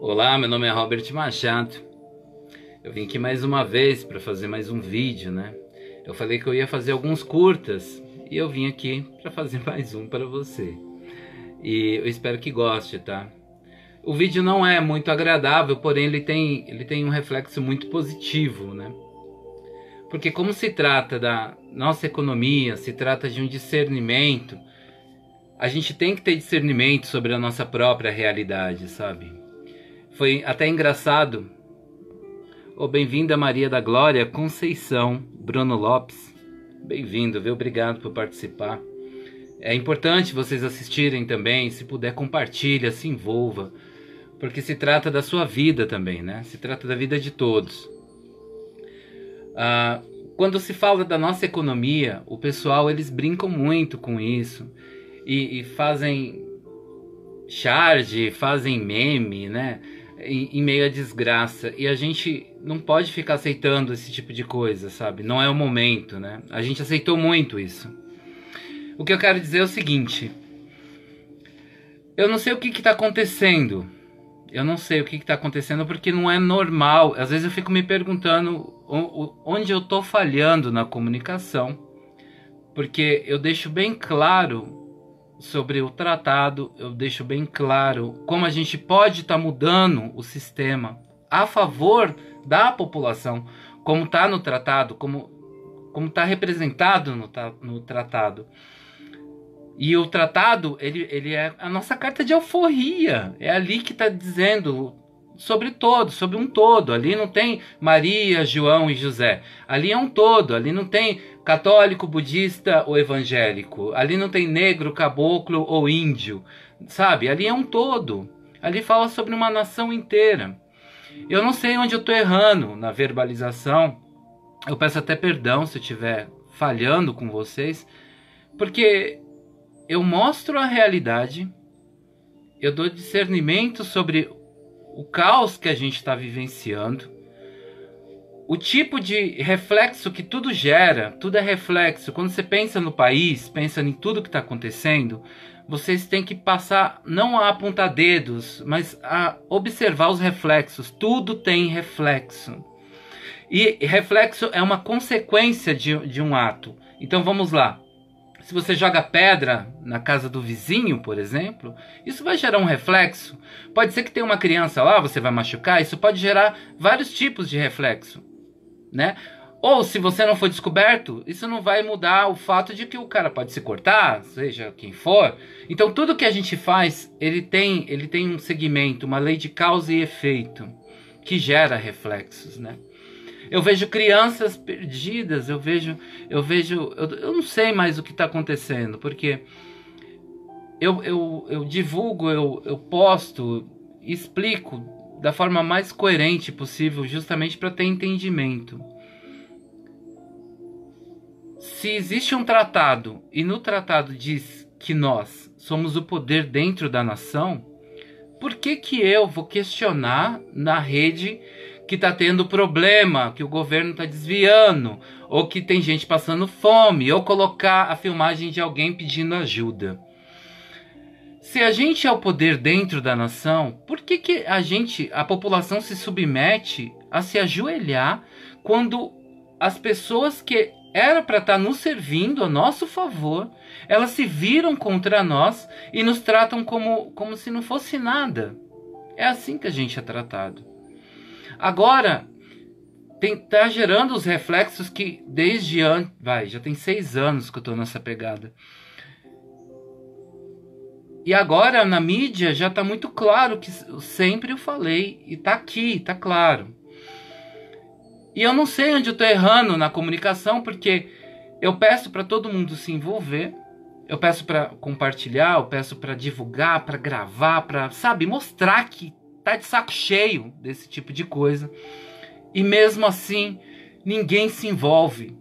Olá, meu nome é Robert Machado. Eu vim aqui mais uma vez para fazer mais um vídeo, né? Eu falei que eu ia fazer alguns curtas e eu vim aqui para fazer mais um para você. E eu espero que goste, tá? O vídeo não é muito agradável, porém ele tem um reflexo muito positivo, né? Porque como se trata da nossa economia, se trata de um discernimento, a gente tem que ter discernimento sobre a nossa própria realidade, sabe? Foi até engraçado. Bem-vinda Maria da Glória Conceição Bruno Lopes. Bem-vindo, viu? Obrigado por participar. É importante vocês assistirem também. Se puder, compartilha, se envolva. Porque se trata da sua vida também, né? Se trata da vida de todos. Quando se fala da nossa economia, o pessoal, eles brincam muito com isso. E fazem charge, fazem meme, né? Em meio à desgraça. E a gente não pode ficar aceitando esse tipo de coisa, sabe? Não é o momento, né? A gente aceitou muito isso. O que eu quero dizer é o seguinte. Eu não sei o que está acontecendo. Eu não sei o que está acontecendo porque não é normal. Às vezes eu fico me perguntando onde eu estou falhando na comunicação. Porque eu deixo bem claro sobre o tratado, eu deixo bem claro como a gente pode estar mudando o sistema a favor da população, como está no tratado, como está representado no tratado. E o tratado, ele é a nossa carta de alforria, é ali que está dizendo sobre todo, sobre um todo. Ali não tem Maria, João e José. Ali é um todo. Ali não tem católico, budista ou evangélico. Ali não tem negro, caboclo ou índio. Sabe? Ali é um todo. Ali fala sobre uma nação inteira. Eu não sei onde eu estou errando na verbalização. Eu peço até perdão se eu estiver falhando com vocês. Porque eu mostro a realidade. Eu dou discernimento sobre o caos que a gente está vivenciando, o tipo de reflexo que tudo gera, tudo é reflexo. Quando você pensa no país, pensa em tudo que está acontecendo, vocês têm que passar não a apontar dedos, mas a observar os reflexos. Tudo tem reflexo. E reflexo é uma consequência de um ato. Então vamos lá. Se você joga pedra na casa do vizinho, por exemplo, isso vai gerar um reflexo. Pode ser que tenha uma criança lá, você vai machucar, isso pode gerar vários tipos de reflexo, né? Ou se você não for descoberto, isso não vai mudar o fato de que o cara pode se cortar, seja quem for. Então tudo que a gente faz, ele tem um segmento, uma lei de causa e efeito, que gera reflexos, né? Eu vejo crianças perdidas, eu não sei mais o que está acontecendo, porque eu divulgo, eu posto, explico da forma mais coerente possível, justamente para ter entendimento. Se existe um tratado, e no tratado diz que nós somos o poder dentro da nação, por que eu vou questionar na rede que está tendo problema, que o governo está desviando, ou que tem gente passando fome, ou colocar a filmagem de alguém pedindo ajuda? Se a gente é o poder dentro da nação, por que a população se submete a se ajoelhar quando as pessoas que era para estar nos servindo a nosso favor, elas se viram contra nós e nos tratam como se não fosse nada? É assim que a gente é tratado. Agora, tá gerando os reflexos que desde antes... já tem 6 anos que eu tô nessa pegada. E agora, na mídia, já tá muito claro que sempre eu falei. E tá aqui, tá claro. E eu não sei onde eu tô errando na comunicação, porque eu peço para todo mundo se envolver. Eu peço para compartilhar, eu peço para divulgar, para gravar, para, sabe, mostrar que tá de saco cheio desse tipo de coisa. E mesmo assim, ninguém se envolve.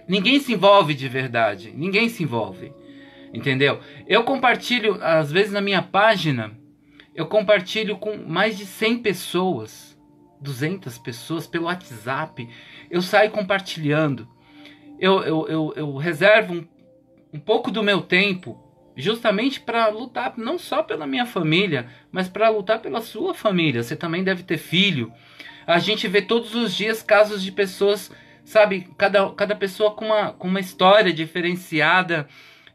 Ninguém se envolve de verdade. Ninguém se envolve. Entendeu? Eu compartilho, às vezes na minha página, eu compartilho com mais de 100 pessoas, 200 pessoas pelo WhatsApp. Eu saio compartilhando. Eu reservo um pouco do meu tempo justamente para lutar não só pela minha família, mas para lutar pela sua família. Você também deve ter filho. A gente vê todos os dias casos de pessoas, sabe, cada pessoa com uma história diferenciada,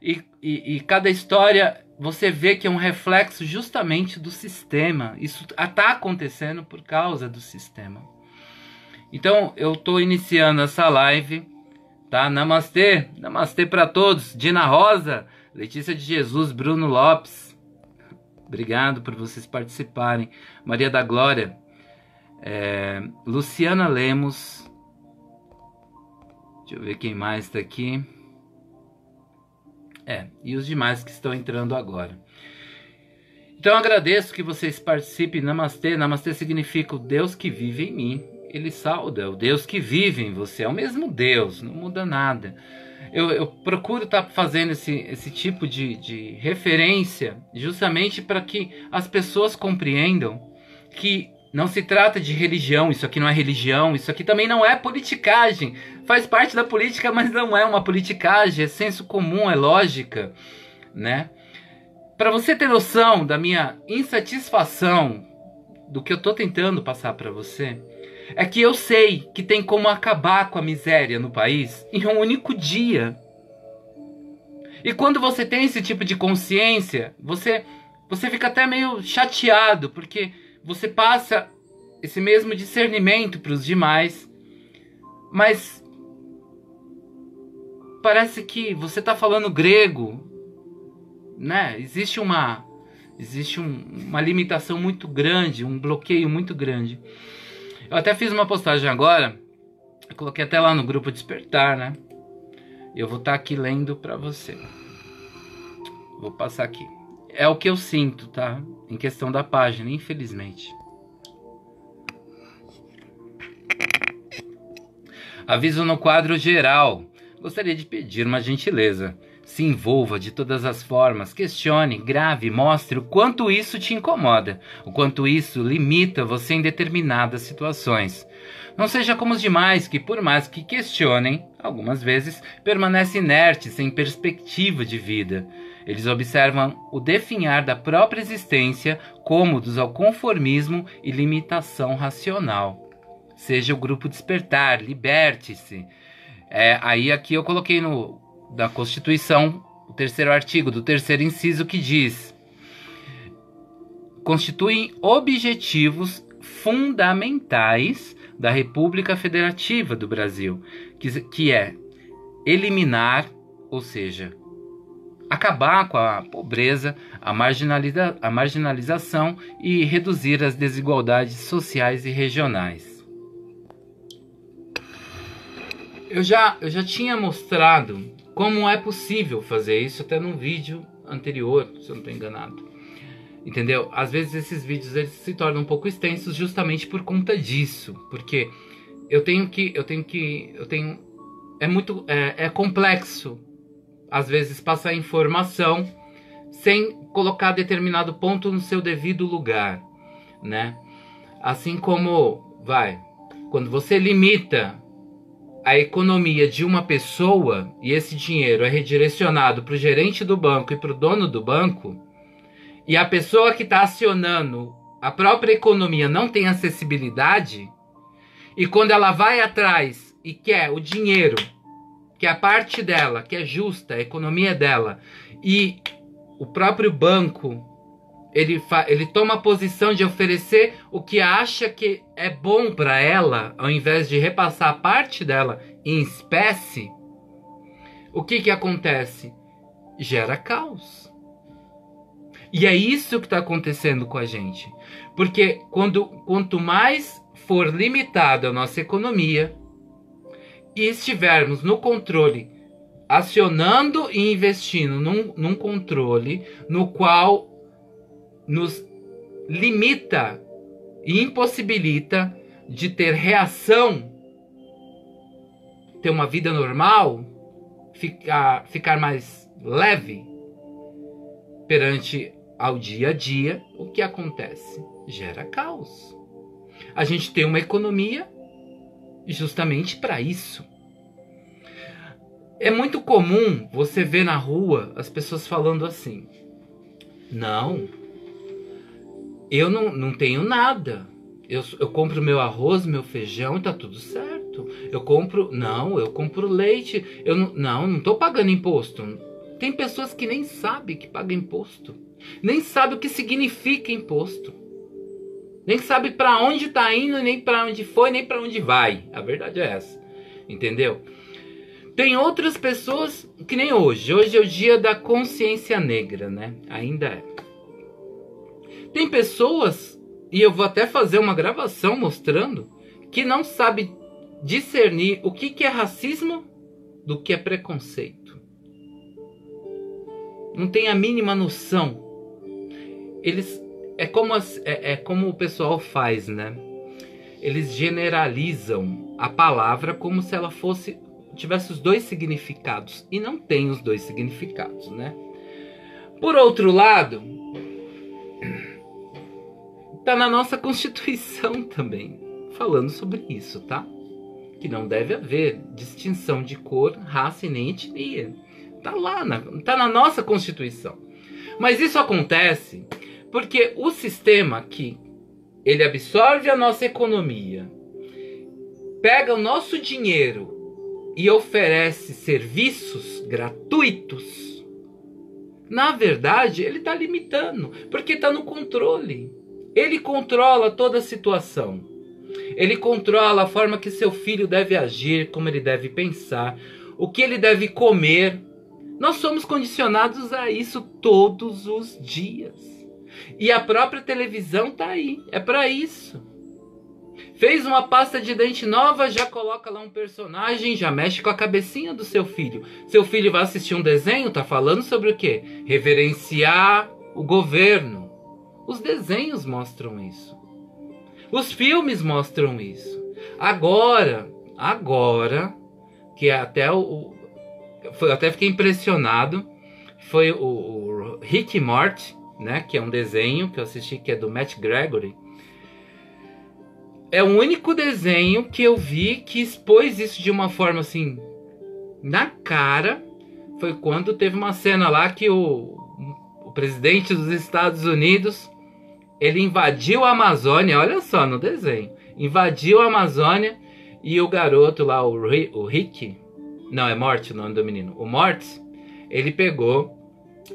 e cada história você vê que é um reflexo justamente do sistema. Isso está acontecendo por causa do sistema. Então eu estou iniciando essa live, tá? Namastê, namastê para todos. Dina Rosa, Letícia de Jesus, Bruno Lopes, obrigado por vocês participarem. Maria da Glória, Luciana Lemos, deixa eu ver quem mais está aqui. E os demais que estão entrando agora. Então eu agradeço que vocês participem. Namastê, namastê significa o Deus que vive em mim. Ele sauda, o Deus que vive em você. É o mesmo Deus, não muda nada. Eu procuro estar fazendo esse tipo de referência justamente para que as pessoas compreendam que não se trata de religião. Isso aqui não é religião, isso aqui também não é politicagem. Faz parte da política, mas não é uma politicagem, é senso comum, é lógica, né? Para você ter noção da minha insatisfação do que eu estou tentando passar para você, é que eu sei que tem como acabar com a miséria no país em um único dia. E quando você tem esse tipo de consciência, você fica até meio chateado, porque você passa esse mesmo discernimento para os demais, mas parece que você está falando grego, né? Existe uma limitação muito grande, um bloqueio muito grande. Eu até fiz uma postagem agora, eu coloquei até lá no grupo Despertar, né? Eu vou estar aqui lendo para você. Vou passar aqui. É o que eu sinto, tá? Em questão da página, infelizmente. Aviso no quadro geral. Gostaria de pedir uma gentileza. Se envolva de todas as formas, questione, grave, mostre o quanto isso te incomoda, o quanto isso limita você em determinadas situações. Não seja como os demais que, por mais que questionem, algumas vezes, permanecem inertes, sem perspectiva de vida. Eles observam o definhar da própria existência, cômodos ao conformismo e limitação racional. Seja o grupo Despertar, liberte-se. Aí aqui eu coloquei da Constituição, o terceiro artigo do terceiro inciso, que diz: constituem objetivos fundamentais da República Federativa do Brasil, que é eliminar, ou seja, acabar com a pobreza, a marginalização e reduzir as desigualdades sociais e regionais. Eu já tinha mostrado como é possível fazer isso até num vídeo anterior, se eu não estou enganado. Entendeu? Às vezes esses vídeos eles se tornam um pouco extensos justamente por conta disso, porque é complexo às vezes passar informação sem colocar determinado ponto no seu devido lugar, né? Assim como quando você limita a economia de uma pessoa e esse dinheiro é redirecionado para o gerente do banco e para o dono do banco, e a pessoa que está acionando a própria economia não tem acessibilidade, e quando ela vai atrás e quer o dinheiro, que é a parte dela, que é justa, a economia dela, e o próprio banco ele toma a posição de oferecer o que acha que é bom para ela, ao invés de repassar a parte dela em espécie, o que acontece? Gera caos. E é isso que está acontecendo com a gente. Porque quanto mais for limitada a nossa economia e estivermos no controle, acionando e investindo num controle no qual nos limita e impossibilita de ter reação, ter uma vida normal, ficar mais leve perante ao dia a dia, o que acontece? Gera caos. A gente tem uma economia justamente para isso. É muito comum você ver na rua as pessoas falando assim: não, eu não tenho nada. Eu compro meu arroz, meu feijão e tá tudo certo. Eu compro leite. Eu não tô pagando imposto. Tem pessoas que nem sabem que pagam imposto. Nem sabem o que significa imposto. Nem sabe para onde tá indo, nem para onde foi, nem para onde vai. A verdade é essa. Entendeu? Tem outras pessoas que nem hoje. Hoje é o dia da consciência negra, né? Ainda é. Tem pessoas, e eu vou até fazer uma gravação mostrando, que não sabe discernir o que é racismo do que é preconceito. Não tem a mínima noção. Eles é como o pessoal faz, né? Eles generalizam a palavra como se ela tivesse os dois significados, e não tem os dois significados, né? Por outro lado, tá na nossa Constituição também, falando sobre isso, tá? Que não deve haver distinção de cor, raça e nem etnia. Tá lá, tá na nossa Constituição. Mas isso acontece porque o sistema aqui, ele absorve a nossa economia, pega o nosso dinheiro e oferece serviços gratuitos. Na verdade, ele está limitando, porque está no controle. Ele controla toda a situação. Ele controla a forma que seu filho deve agir, como ele deve pensar, o que ele deve comer. Nós somos condicionados a isso todos os dias. E a própria televisão tá aí, é para isso. Fez uma pasta de dente nova, já coloca lá um personagem, já mexe com a cabecinha do seu filho. Seu filho vai assistir um desenho, tá falando sobre o quê? Reverenciar o governo. Os desenhos mostram isso. Os filmes mostram isso. Agora, que até eu até fiquei impressionado, foi o Rick e Morty, né, que é um desenho que eu assisti, que é do Matt Gregory. É o único desenho que eu vi que expôs isso de uma forma assim, na cara. Foi quando teve uma cena lá que o presidente dos Estados Unidos, ele invadiu a Amazônia, olha só, no desenho. Invadiu a Amazônia e o garoto lá, o Rick, não, é Morty o nome do menino, o Morty, ele pegou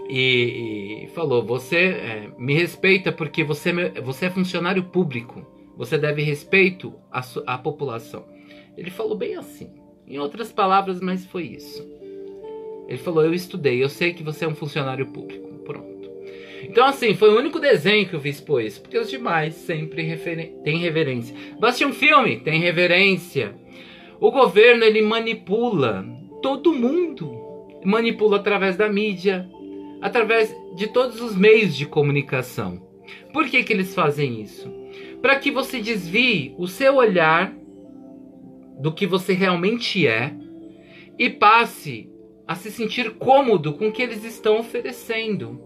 e falou: você me respeita porque você é funcionário público, você deve respeito à população. Ele falou bem assim, em outras palavras, mas foi isso. Ele falou: eu estudei, eu sei que você é um funcionário público. Pronto. Então assim, foi o único desenho que eu vi expor isso, porque os demais sempre têm reverência. Basta um filme, tem reverência. O governo, ele manipula todo mundo. Manipula através da mídia, através de todos os meios de comunicação. Por que eles fazem isso? Para que você desvie o seu olhar do que você realmente é e passe a se sentir cômodo com o que eles estão oferecendo.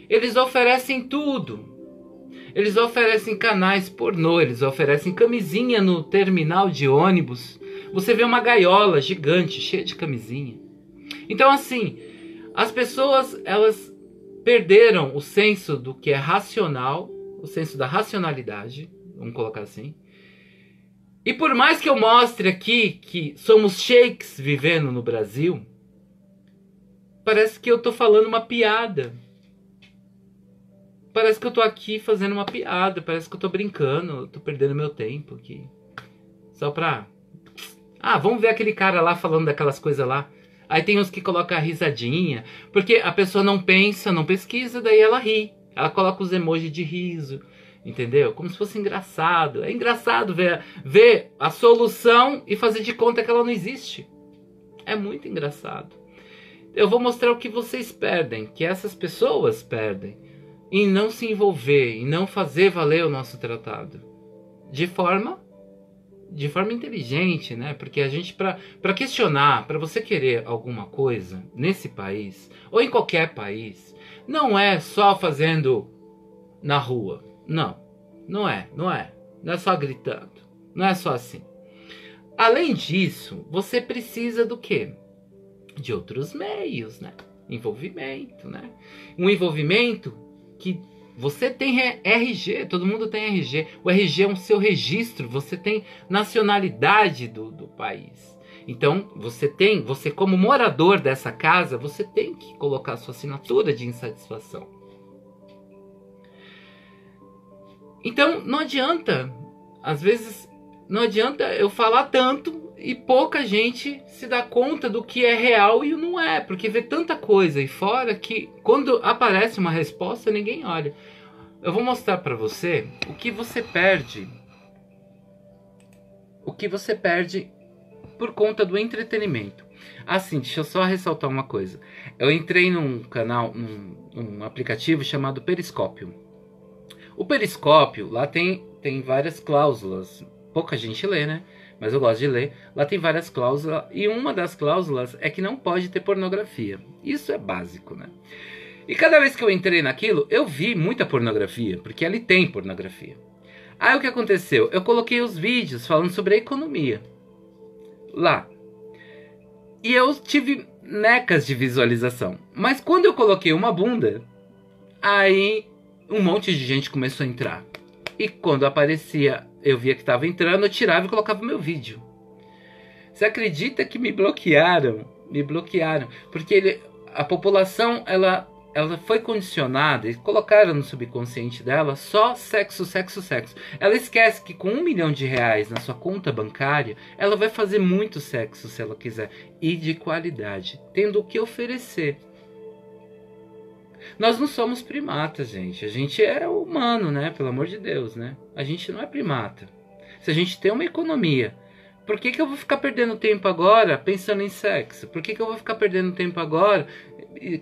Eles oferecem tudo. Eles oferecem canais pornô, eles oferecem camisinha no terminal de ônibus. Você vê uma gaiola gigante, cheia de camisinha. Então assim, as pessoas, elas perderam o senso do que é racional, o senso da racionalidade, vamos colocar assim. E por mais que eu mostre aqui que somos sheiks vivendo no Brasil, parece que eu tô falando uma piada. Parece que eu tô aqui fazendo uma piada, parece que eu tô brincando, eu tô perdendo meu tempo aqui. Só pra... vamos ver aquele cara lá falando daquelas coisas lá. Aí tem uns que colocam a risadinha, porque a pessoa não pensa, não pesquisa, daí ela ri. Ela coloca os emojis de riso, entendeu? Como se fosse engraçado. É engraçado ver a solução e fazer de conta que ela não existe. É muito engraçado. Eu vou mostrar o que vocês perdem, que essas pessoas perdem, em não se envolver, em não fazer valer o nosso tratado. De forma inteligente, né? Porque a gente, para questionar, para você querer alguma coisa nesse país, ou em qualquer país, não é só fazendo na rua. Não é só gritando. Não é só assim. Além disso, você precisa do quê? De outros meios, né? Envolvimento, né? Um envolvimento que você tem RG, todo mundo tem RG. O RG é um seu registro, você tem nacionalidade do país. Então, você como morador dessa casa, você tem que colocar sua assinatura de insatisfação. Então, não adianta, às vezes, não adianta eu falar tanto e pouca gente se dá conta do que é real e não é, porque vê tanta coisa aí fora que quando aparece uma resposta, ninguém olha. Eu vou mostrar para você o que você perde. O que você perde por conta do entretenimento. Assim, deixa eu só ressaltar uma coisa. Eu entrei num canal, num aplicativo chamado Periscópio. O Periscópio, lá tem várias cláusulas. Pouca gente lê, né? Mas eu gosto de ler. Lá tem várias cláusulas. E uma das cláusulas é que não pode ter pornografia. Isso é básico, né? E cada vez que eu entrei naquilo, eu vi muita pornografia. Porque ali tem pornografia. Aí o que aconteceu? Eu coloquei os vídeos falando sobre a economia lá. E eu tive necas de visualização. Mas quando eu coloquei uma bunda, aí um monte de gente começou a entrar. E quando aparecia, eu via que estava entrando, eu tirava e colocava o meu vídeo. Você acredita que me bloquearam? Me bloquearam. Porque a população, ela foi condicionada, e colocaram no subconsciente dela só sexo, sexo, sexo. Ela esquece que com R$1 milhão na sua conta bancária, ela vai fazer muito sexo se ela quiser. E de qualidade, tendo o que oferecer. Nós não somos primatas, gente. A gente é humano, né? Pelo amor de Deus, né? A gente não é primata. Se a gente tem uma economia, por que eu vou ficar perdendo tempo agora pensando em sexo? Por que eu vou ficar perdendo tempo agora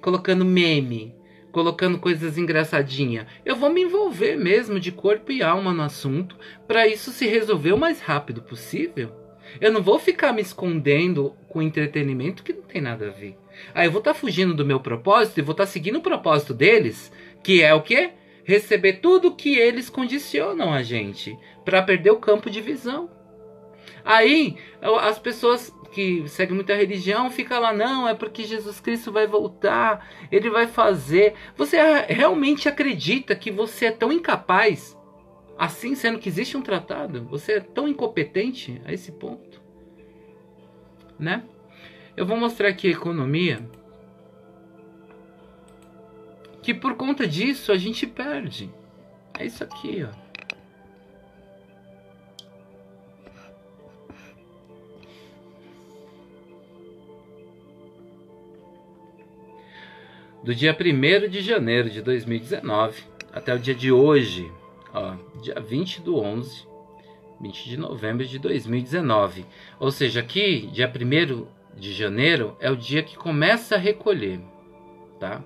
colocando meme, colocando coisas engraçadinhas? Eu vou me envolver mesmo de corpo e alma no assunto para isso se resolver o mais rápido possível. Eu não vou ficar me escondendo com entretenimento que não tem nada a ver. Aí eu vou estar fugindo do meu propósito e vou estar seguindo o propósito deles, que é o quê? Receber tudo que eles condicionam a gente, para perder o campo de visão. Aí as pessoas que seguem muita religião ficam lá, não, é porque Jesus Cristo vai voltar, ele vai fazer. Você realmente acredita que você é tão incapaz, assim, sendo que existe um tratado? Você é tão incompetente a esse ponto, né? Eu vou mostrar aqui a economia, que por conta disso a gente perde. É isso aqui, ó. Do dia 1º de janeiro de 2019 até o dia de hoje, ó, dia 20 de novembro de 2019. Ou seja, aqui, dia 1º de janeiro é o dia que começa a recolher, tá?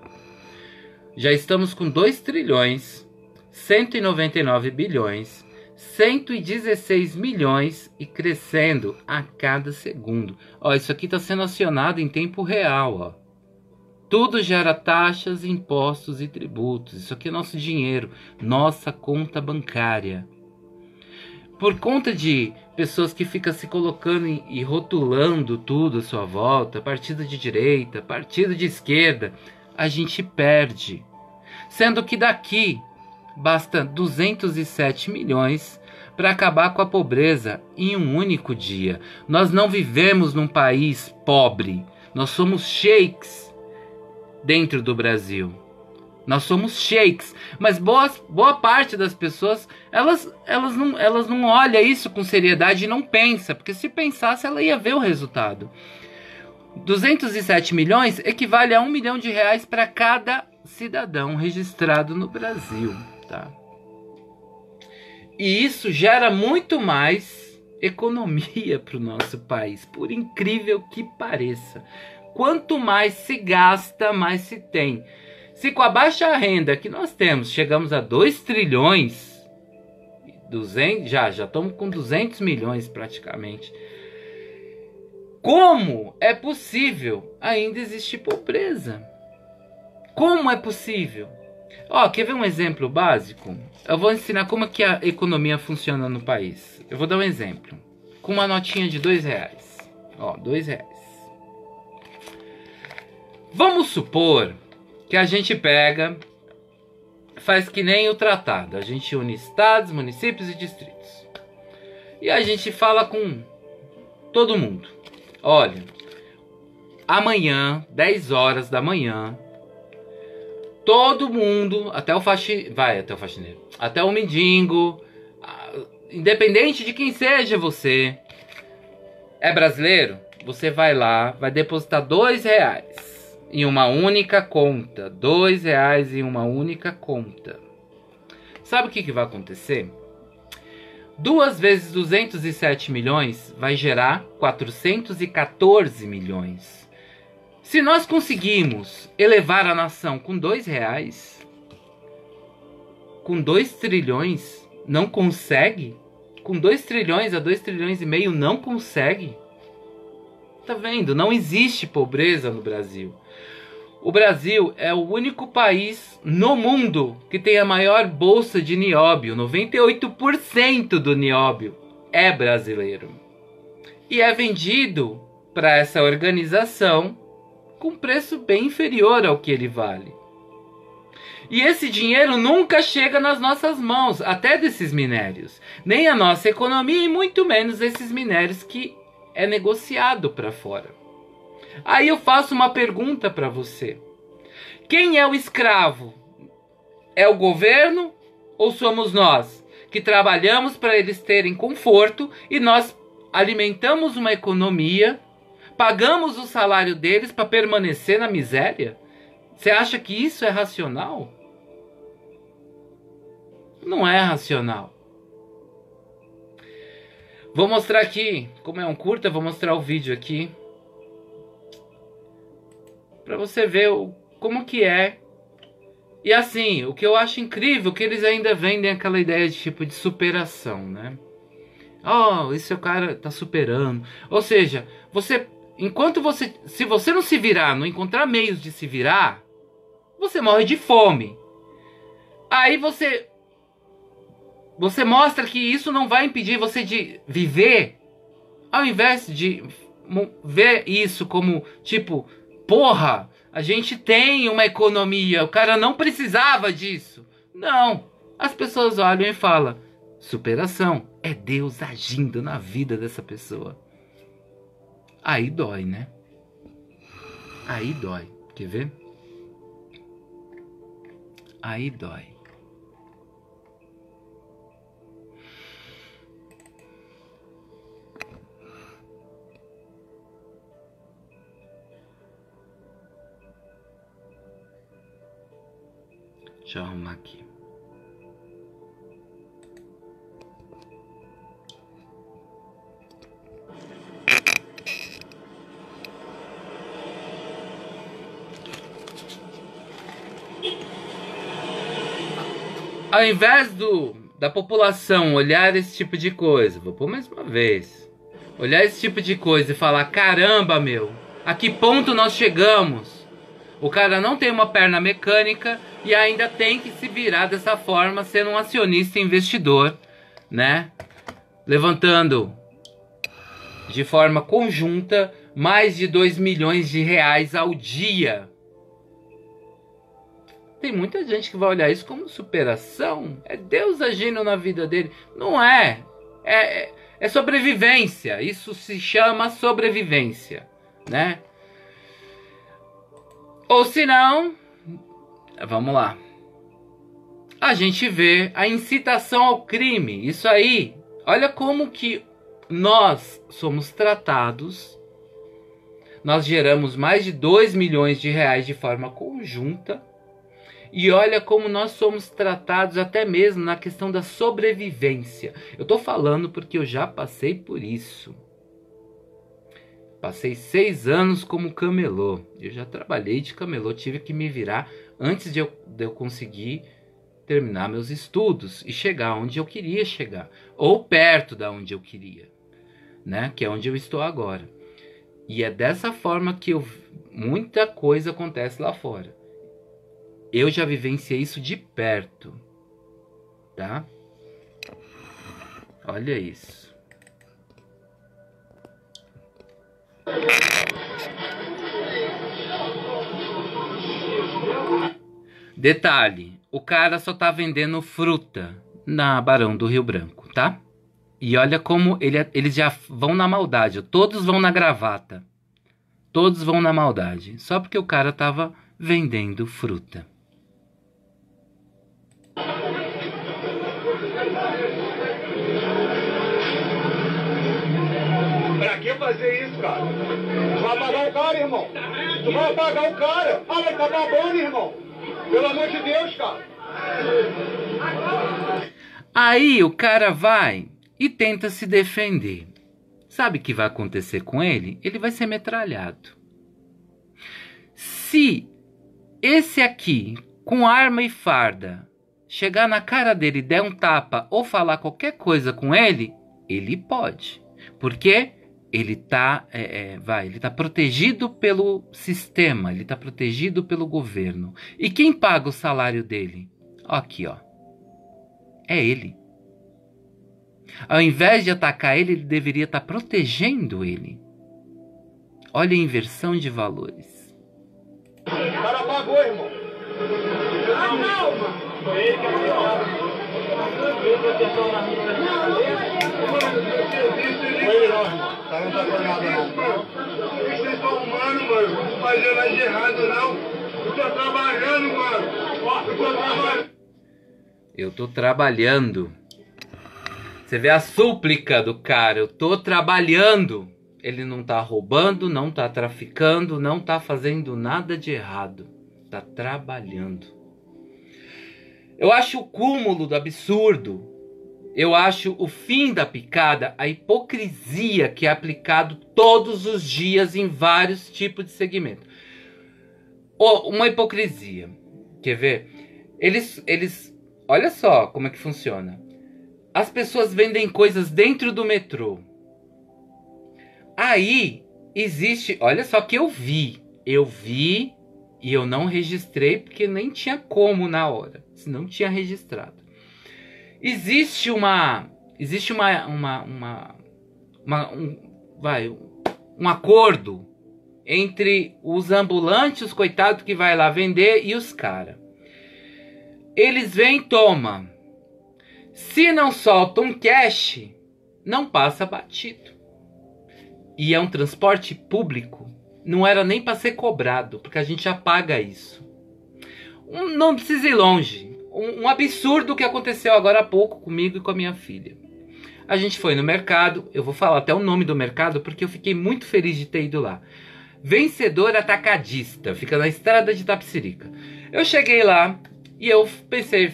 Já estamos com 2 trilhões, 199 bilhões, 116 milhões e crescendo a cada segundo. Ó, isso aqui está sendo acionado em tempo real, ó. Tudo gera taxas, impostos e tributos. Isso aqui é nosso dinheiro, nossa conta bancária. Por conta de pessoas que ficam se colocando e rotulando tudo à sua volta, partido de direita, partido de esquerda, a gente perde. Sendo que daqui basta 207 milhões para acabar com a pobreza em um único dia. Nós não vivemos num país pobre. Nós somos sheiks dentro do Brasil. Nós somos sheiks, mas boa parte das pessoas, elas não olham isso com seriedade e não pensa, porque se pensasse ela ia ver o resultado. 207 milhões equivale a R$1 milhão para cada cidadão registrado no Brasil, tá? E isso gera muito mais economia para o nosso país, por incrível que pareça. Quanto mais se gasta, mais se tem. Se com a baixa renda que nós temos, chegamos a 2 trilhões, 200, já estamos com 200 milhões praticamente. Como é possível ainda existir pobreza? Como é possível? Ó, quer ver um exemplo básico? Eu vou ensinar como é que a economia funciona no país. Eu vou dar um exemplo. com uma notinha de R$2. Ó, R$2. Vamos supor que a gente pega, faz que nem o tratado. A gente une estados, municípios e distritos. E a gente fala com todo mundo. Olha, amanhã, 10 horas da manhã, todo mundo, até o faxineiro, até o mendigo, independente de quem seja você, é brasileiro? Você vai lá, vai depositar R$2 em uma única conta. R$2 em uma única conta. Sabe o que vai acontecer? 2 vezes 207 milhões vai gerar 414 milhões. Se nós conseguimos elevar a nação com R$2, com 2 trilhões, não consegue? Com 2 trilhões a 2 trilhões e meio não consegue? Tá vendo? Não existe pobreza no Brasil. O Brasil é o único país no mundo que tem a maior bolsa de nióbio. 98% do nióbio é brasileiro. E é vendido para essa organização com preço bem inferior ao que ele vale. E esse dinheiro nunca chega nas nossas mãos, até desses minérios. Nem a nossa economia e muito menos esses minérios que é negociado para fora. Aí eu faço uma pergunta para você. Quem é o escravo? É o governo ou somos nós? Que trabalhamos para eles terem conforto e nós alimentamos uma economia, pagamos o salário deles para permanecer na miséria? Você acha que isso é racional? Não é racional. Vou mostrar aqui, como é um curta, vou mostrar o vídeo aqui. Para você ver como que é. E assim, o que eu acho incrível é que eles ainda vendem aquela ideia de tipo de superação, né? Oh, esse cara tá superando. Ou seja, se você não se virar, não encontrar meios de se virar, você morre de fome. Aí você mostra que isso não vai impedir você de viver, ao invés de ver isso como tipo, porra, a gente tem uma economia, o cara não precisava disso. Não, as pessoas olham e falam, superação, é Deus agindo na vida dessa pessoa. Aí dói, né? Aí dói, quer ver? Aí dói. Deixa eu arrumar aqui. Ao invés da população olhar esse tipo de coisa, vou pôr mais uma vez, olhar esse tipo de coisa e falar, caramba, meu, a que ponto nós chegamos? O cara não tem uma perna mecânica e ainda tem que se virar dessa forma, sendo um acionista e investidor, né? Levantando de forma conjunta mais de 2 milhões de reais ao dia. Tem muita gente que vai olhar isso como superação. É Deus agindo na vida dele. Não é. É sobrevivência. Isso se chama sobrevivência, né? Ou se não, vamos lá. A gente vê a incitação ao crime. Isso aí, olha como que nós somos tratados. Nós geramos mais de 2 milhões de reais de forma conjunta. E olha como nós somos tratados até mesmo na questão da sobrevivência. Eu tô falando porque eu já passei por isso. Passei 6 anos como camelô. Eu já trabalhei de camelô, tive que me virar antes de eu conseguir terminar meus estudos e chegar onde eu queria chegar. Ou perto da onde eu queria, né? Que é onde eu estou agora. E é dessa forma que muita coisa acontece lá fora. Eu já vivenciei isso de perto, tá? Olha isso. Detalhe, o cara só tá vendendo fruta na Barão do Rio Branco, tá? E olha como eles já vão na maldade, todos vão na gravata. Todos vão na maldade, só porque o cara tava vendendo fruta. Pra que fazer isso, cara? Tu vai pagar o cara, irmão. Tu vai pagar o cara. Ah, mas tá babando, irmão. Pelo amor de Deus, cara. Aí o cara vai e tenta se defender. Sabe o que vai acontecer com ele? Ele vai ser metralhado. Se esse aqui, com arma e farda, chegar na cara dele, der um tapa ou falar qualquer coisa com ele, ele pode. Porque ele tá protegido pelo sistema, ele tá protegido pelo governo. E quem paga o salário dele? Aqui, ó. É ele. Ao invés de atacar ele, ele deveria estar protegendo ele. Olha a inversão de valores. O cara pagou, irmão. Ah, não, mano. Foi ele que acertava. Foi ele não, irmão. O cara não tá fazendo nada, não. Vocês são humanos, mano. Não tô fazendo nada de errado, não. Eu tô trabalhando, mano. Eu tô trabalhando. Eu tô trabalhando. Você vê a súplica do cara. Eu tô trabalhando. Ele não tá roubando, não tá traficando, não tá fazendo nada de errado. Tá trabalhando. Eu acho o cúmulo do absurdo. Eu acho o fim da picada, a hipocrisia que é aplicado todos os dias em vários tipos de segmento. Uma hipocrisia. Quer ver? Eles olha só como é que funciona. As pessoas vendem coisas dentro do metrô. Aí existe, olha só que eu vi e eu não registrei porque nem tinha como na hora, se não tinha registrado. Existe um acordo entre os ambulantes, os coitados que vai lá vender e os caras. Eles vêm, toma. Se não soltam cash, não passa batido. E é um transporte público, não era nem para ser cobrado, porque a gente já paga isso. Não precisa ir longe. Um absurdo que aconteceu agora há pouco comigo e com a minha filha. A gente foi no mercado, eu vou falar até o nome do mercado, porque eu fiquei muito feliz de ter ido lá. Vencedor Atacadista, fica na estrada de Itapecerica. Eu cheguei lá e eu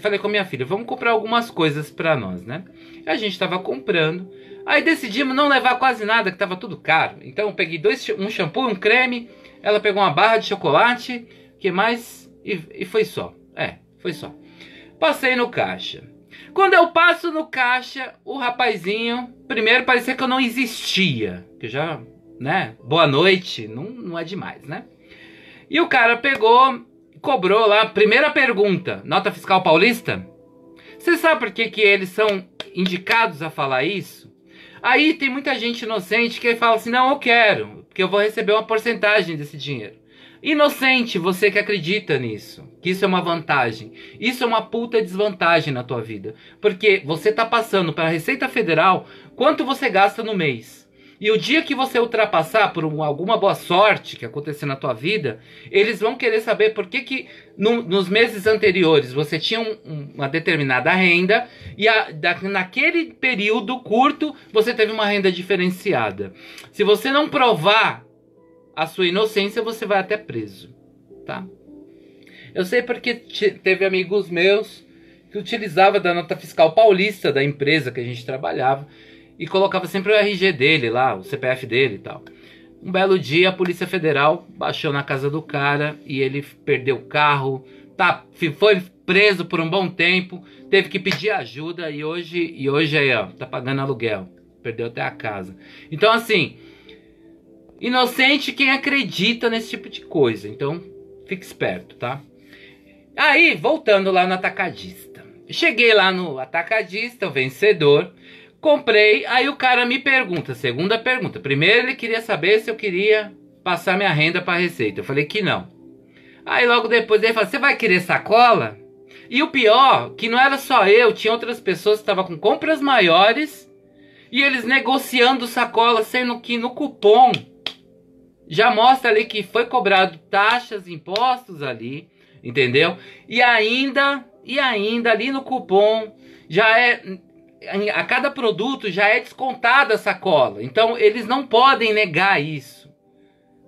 falei com a minha filha, vamos comprar algumas coisas para nós, né? A gente estava comprando. Aí decidimos não levar quase nada, que estava tudo caro. Então eu peguei um shampoo, um creme. Ela pegou uma barra de chocolate. Que mais? E foi só. Foi só. Passei no caixa. Quando eu passo no caixa, o rapazinho... Primeiro parecia que eu não existia. Que já, né? Boa noite. Não é demais, né? E o cara pegou, cobrou lá. Primeira pergunta. Nota fiscal paulista? Você sabe por que eles são indicados a falar isso? Aí tem muita gente inocente que fala assim, não, eu quero, porque eu vou receber uma porcentagem desse dinheiro. Inocente, você que acredita nisso, que isso é uma vantagem. Isso é uma puta desvantagem na tua vida. Porque você tá passando para a Receita Federal quanto você gasta no mês. E o dia que você ultrapassar por alguma boa sorte que acontecer na tua vida, eles vão querer saber por que nos meses anteriores você tinha uma determinada renda e naquele período curto você teve uma renda diferenciada. Se você não provar a sua inocência, você vai até preso, tá? Eu sei porque teve amigos meus que utilizavam da nota fiscal paulista da empresa que a gente trabalhava e colocava sempre o RG dele lá, o CPF dele e tal. Um belo dia a Polícia Federal baixou na casa do cara e ele perdeu o carro, foi preso por um bom tempo, teve que pedir ajuda e hoje aí, ó, tá pagando aluguel, perdeu até a casa. Então assim, inocente quem acredita nesse tipo de coisa, então fique esperto, tá? Aí, voltando lá no atacadista. Cheguei lá no atacadista, o vencedor, Comprei, aí o cara me pergunta, segunda pergunta. Primeiro ele queria saber se eu queria passar minha renda para a Receita. Eu falei que não. Aí logo depois ele falou, você vai querer sacola? E o pior, que não era só eu, tinha outras pessoas que estavam com compras maiores e eles negociando sacola, sendo que no cupom já mostra ali que foi cobrado taxas, impostos ali, entendeu? E ainda ali no cupom já a cada produto já é descontada a sacola. Então eles não podem negar isso,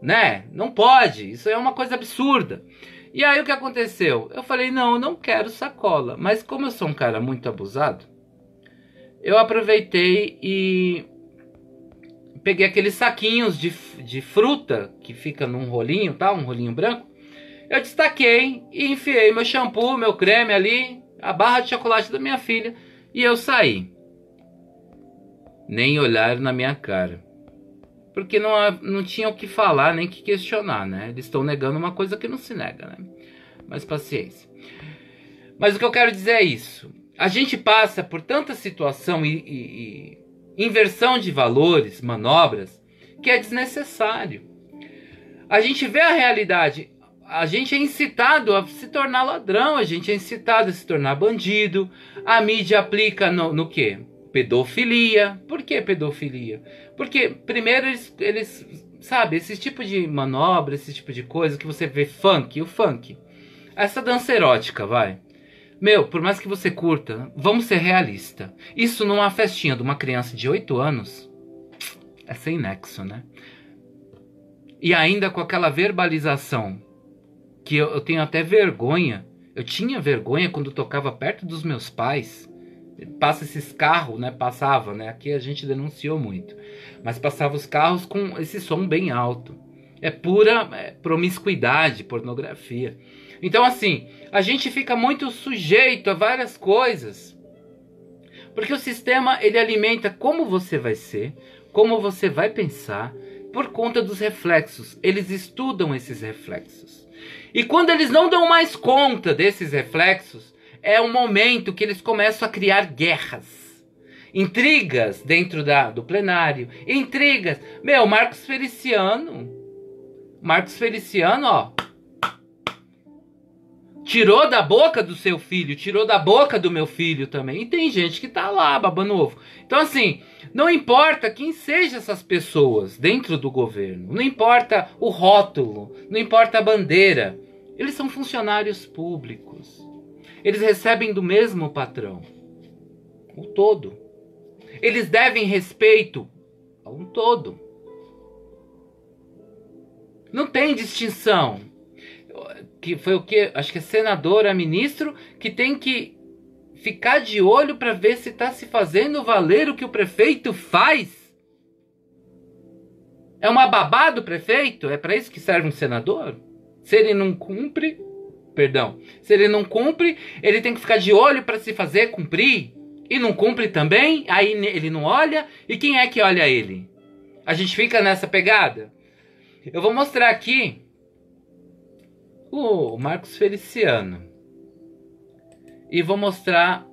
né? Não pode, isso é uma coisa absurda. E aí o que aconteceu? Eu falei, não, eu não quero sacola. Mas como eu sou um cara muito abusado, eu aproveitei e peguei aqueles saquinhos de fruta que fica num rolinho, tá? Um rolinho branco. Eu destaquei e enfiei meu shampoo, meu creme ali, a barra de chocolate da minha filha e eu saí. Nem olharam na minha cara. Porque não tinha o que falar, nem o que questionar, né? Eles estão negando uma coisa que não se nega, né? Mas paciência. Mas o que eu quero dizer é isso. A gente passa por tanta situação e inversão de valores, manobras, que é desnecessário. A gente vê a realidade. A gente é incitado a se tornar ladrão. A gente é incitado a se tornar bandido. A mídia aplica no quê? Pedofilia. Por que pedofilia? Porque, primeiro, eles sabe, esse tipo de manobra, esse tipo de coisa que você vê o funk, essa dança erótica, vai. Meu, por mais que você curta, vamos ser realistas. Isso numa festinha de uma criança de 8 anos, é sem nexo, né? E ainda com aquela verbalização, que eu tenho até vergonha. Eu tinha vergonha quando tocava perto dos meus pais. Passa esses carros, né? Passava, né? Aqui a gente denunciou muito. Mas passava os carros com esse som bem alto. É pura promiscuidade, pornografia. Então assim, a gente fica muito sujeito a várias coisas. Porque o sistema, ele alimenta como você vai ser, como você vai pensar, por conta dos reflexos. Eles estudam esses reflexos. E quando eles não dão mais conta desses reflexos, é o momento que eles começam a criar guerras, intrigas dentro do plenário, intrigas. Meu, Marcos Feliciano, ó, tirou da boca do seu filho, tirou da boca do meu filho também. E tem gente que tá lá babando ovo. Então assim, não importa quem sejam essas pessoas dentro do governo, não importa o rótulo, não importa a bandeira, eles são funcionários públicos. Eles recebem do mesmo patrão, o todo. Eles devem respeito a um todo. Não tem distinção. Que foi o que? Acho que é senador, é ministro, que tem que ficar de olho para ver se está se fazendo valer o que o prefeito faz. É uma babá do prefeito? É para isso que serve um senador? Se ele não cumpre... Se ele não cumpre, ele tem que ficar de olho para se fazer cumprir. E não cumpre também, aí ele não olha. E quem é que olha ele? A gente fica nessa pegada. Eu vou mostrar aqui o Marcos Feliciano. E vou mostrar,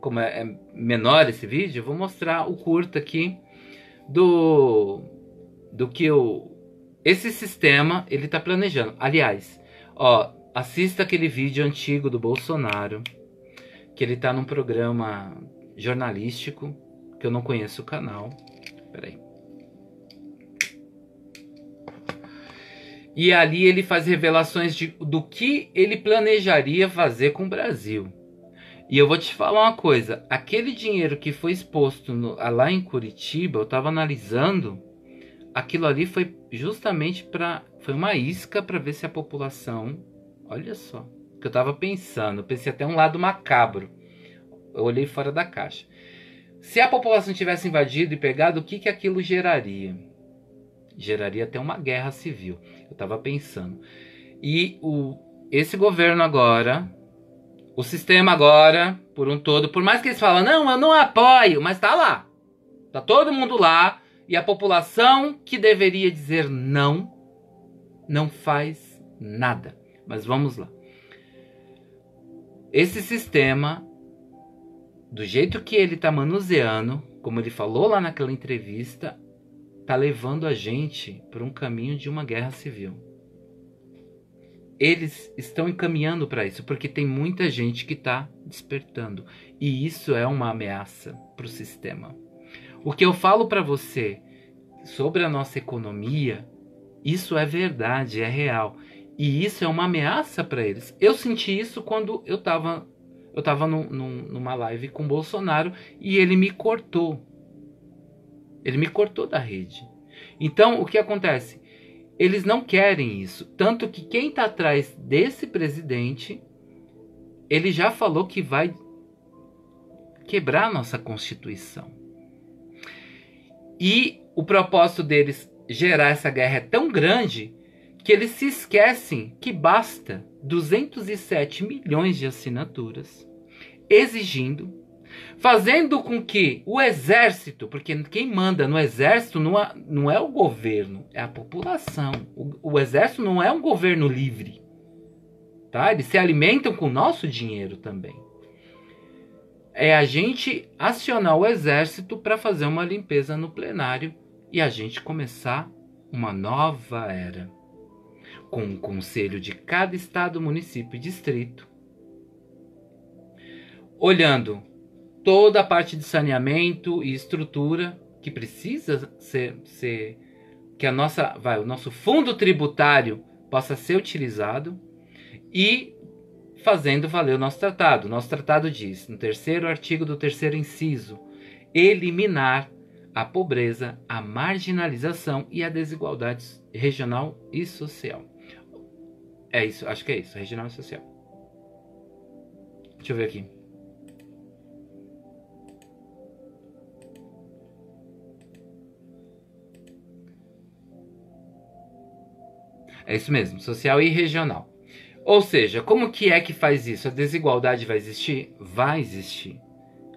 como é menor esse vídeo, eu vou mostrar o curto aqui do que esse sistema ele está planejando. Aliás, ó, assista aquele vídeo antigo do Bolsonaro, que ele tá num programa jornalístico, que eu não conheço o canal. Peraí. E ali ele faz revelações do que ele planejaria fazer com o Brasil. E eu vou te falar uma coisa, aquele dinheiro que foi exposto lá em Curitiba, eu tava analisando, aquilo ali foi justamente foi uma isca para ver se a população... Olha só, o que eu tava pensando. Eu pensei até um lado macabro. Eu olhei fora da caixa. Se a população tivesse invadido e pegado, o que aquilo geraria? Geraria até uma guerra civil. Eu tava pensando. E esse governo agora, o sistema agora, por um todo, por mais que eles falam, não, eu não apoio, mas tá lá. Tá todo mundo lá. E a população que deveria dizer não faz nada. Mas vamos lá. Esse sistema do jeito que ele está manuseando, como ele falou lá naquela entrevista, está levando a gente para um caminho de uma guerra civil. Eles estão encaminhando para isso, porque tem muita gente que está despertando. E isso é uma ameaça para o sistema. O que eu falo para você sobre a nossa economia, isso é verdade, é real. E isso é uma ameaça para eles. Eu senti isso quando eu estava numa live com o Bolsonaro e ele me cortou. Ele me cortou da rede. Então, o que acontece? Eles não querem isso. Tanto que quem está atrás desse presidente, ele já falou que vai quebrar a nossa Constituição. E o propósito deles gerar essa guerra é tão grande que eles se esquecem que basta 207 milhões de assinaturas exigindo, fazendo com que o exército, porque quem manda no exército não é o governo, é a população. O exército não é um governo livre, tá? Eles se alimentam com o nosso dinheiro também. É a gente acionar o exército para fazer uma limpeza no plenário e a gente começar uma nova era, com um conselho de cada estado, município e distrito, olhando toda a parte de saneamento e estrutura que precisa ser que o nosso fundo tributário possa ser utilizado e fazendo valer o nosso tratado. O nosso tratado diz, no 3º artigo do 3º inciso, eliminar a pobreza, a marginalização e a desigualdade regional e social. É isso, acho que é isso, regional e social. Deixa eu ver aqui. É isso mesmo, social e regional. Ou seja, como que é que faz isso? A desigualdade vai existir? Vai existir.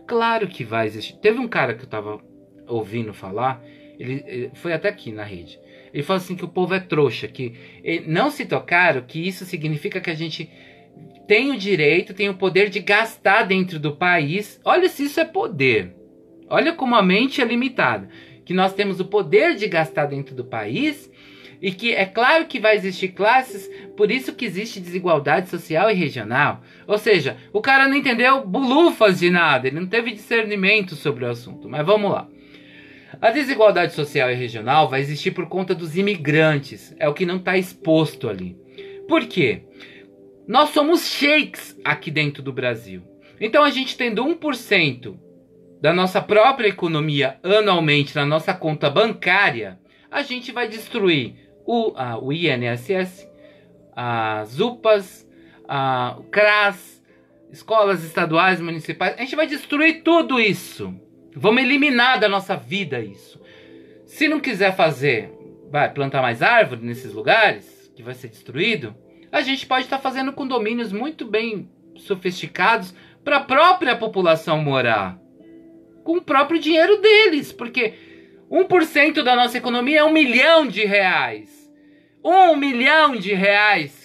Claro que vai existir. Teve um cara que eu estava ouvindo falar, ele foi até aqui na rede. Ele falou assim que o povo é trouxa, que não se tocaram que isso significa que a gente tem o direito, tem o poder de gastar dentro do país. Olha se isso é poder. Olha como a mente é limitada. Que nós temos o poder de gastar dentro do país e que é claro que vai existir classes, por isso que existe desigualdade social e regional. Ou seja, o cara não entendeu bulufas de nada, ele não teve discernimento sobre o assunto. Mas vamos lá. A desigualdade social e regional vai existir por conta dos imigrantes. É o que não está exposto ali. Por quê? Nós somos sheiks aqui dentro do Brasil. Então a gente tendo 1% da nossa própria economia anualmente na nossa conta bancária, a gente vai destruir o INSS, as UPAs, o CRAS, escolas estaduais, municipais. A gente vai destruir tudo isso. Vamos eliminar da nossa vida isso. Se não quiser fazer, vai plantar mais árvore nesses lugares, que vai ser destruído, a gente pode estar fazendo condomínios muito bem sofisticados para a própria população morar. Com o próprio dinheiro deles. Porque 1% da nossa economia é R$1 milhão. R$1 milhão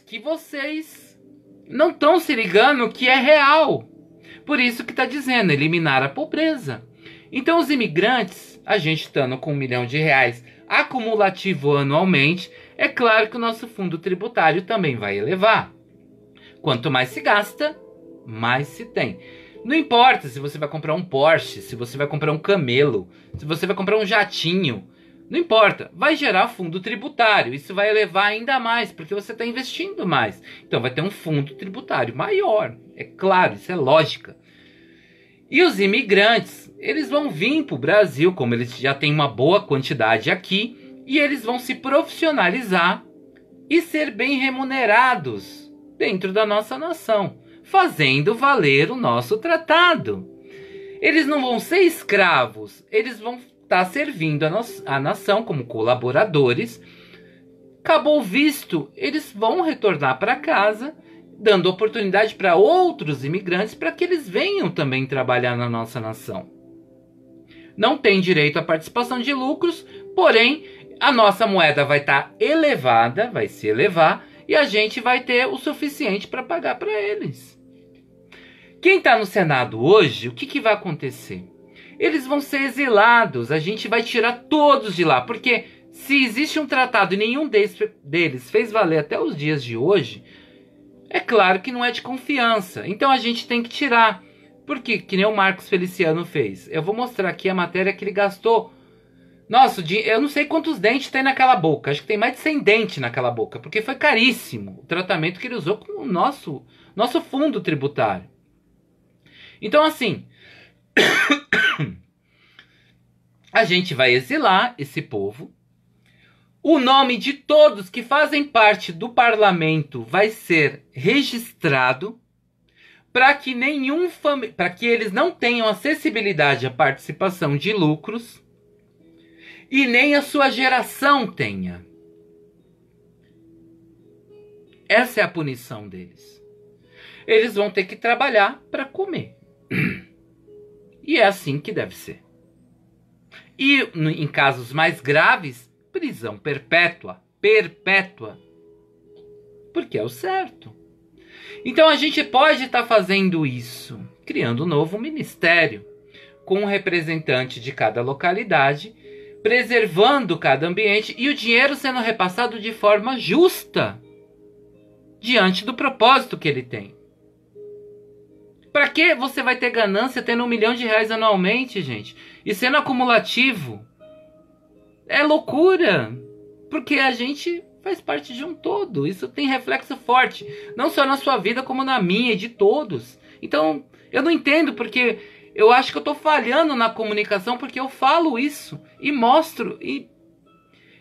que vocês não estão se ligando que é real. Por isso que está dizendo, eliminar a pobreza. Então os imigrantes, a gente estando com R$1 milhão acumulativo anualmente, é claro que o nosso fundo tributário também vai elevar. Quanto mais se gasta, mais se tem. Não importa se você vai comprar um Porsche, se você vai comprar um camelo, se você vai comprar um jatinho. Não importa, vai gerar fundo tributário. Isso vai elevar ainda mais, porque você está investindo mais. Então vai ter um fundo tributário maior. É claro, isso é lógica. E os imigrantes, eles vão vir para o Brasil, como eles já têm uma boa quantidade aqui, e eles vão se profissionalizar e ser bem remunerados dentro da nossa nação, fazendo valer o nosso tratado. Eles não vão ser escravos, eles vão estar servindo a nação como colaboradores. Acabou o visto, eles vão retornar para casa, dando oportunidade para outros imigrantes para que eles venham também trabalhar na nossa nação. Não tem direito à participação de lucros, porém a nossa moeda vai estar elevada, vai se elevar, e a gente vai ter o suficiente para pagar para eles. Quem está no Senado hoje, o que vai acontecer? Eles vão ser exilados, a gente vai tirar todos de lá, porque se existe um tratado e nenhum deles fez valer até os dias de hoje, é claro que não é de confiança. Então a gente tem que tirar. Porque, que nem o Marcos Feliciano fez. Eu vou mostrar aqui a matéria que ele gastou. Nossa, eu não sei quantos dentes tem naquela boca. Acho que tem mais de 100 dentes naquela boca. Porque foi caríssimo o tratamento que ele usou com o nosso fundo tributário. Então, assim, a gente vai exilar esse povo. O nome de todos que fazem parte do parlamento vai ser registrado para que eles não tenham acessibilidade à participação de lucros e nem a sua geração tenha. Essa é a punição deles. Eles vão ter que trabalhar para comer. E é assim que deve ser. E em casos mais graves, prisão perpétua. Perpétua. Porque é o certo. Então a gente pode estar fazendo isso, criando um novo ministério, com um representante de cada localidade, preservando cada ambiente e o dinheiro sendo repassado de forma justa, diante do propósito que ele tem. Para que você vai ter ganância tendo R$1 milhão anualmente, gente? E sendo acumulativo? É loucura, porque a gente faz parte de um todo. Isso tem reflexo forte, não só na sua vida, como na minha e de todos. Então, eu não entendo, porque eu acho que eu estou falhando na comunicação, porque eu falo isso e mostro. E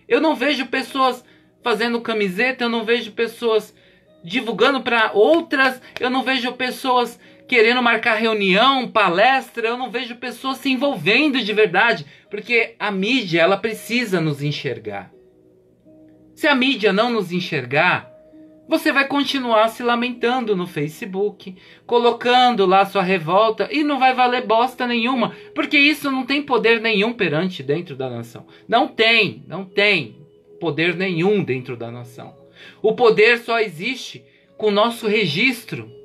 eu não vejo pessoas fazendo camiseta, eu não vejo pessoas divulgando para outras, eu não vejo pessoas querendo marcar reunião, palestra, eu não vejo pessoas se envolvendo de verdade, porque a mídia, ela precisa nos enxergar. Se a mídia não nos enxergar, você vai continuar se lamentando no Facebook, colocando lá sua revolta e não vai valer bosta nenhuma, porque isso não tem poder nenhum perante dentro da nação. Não tem poder nenhum dentro da nação. O poder só existe com o nosso registro.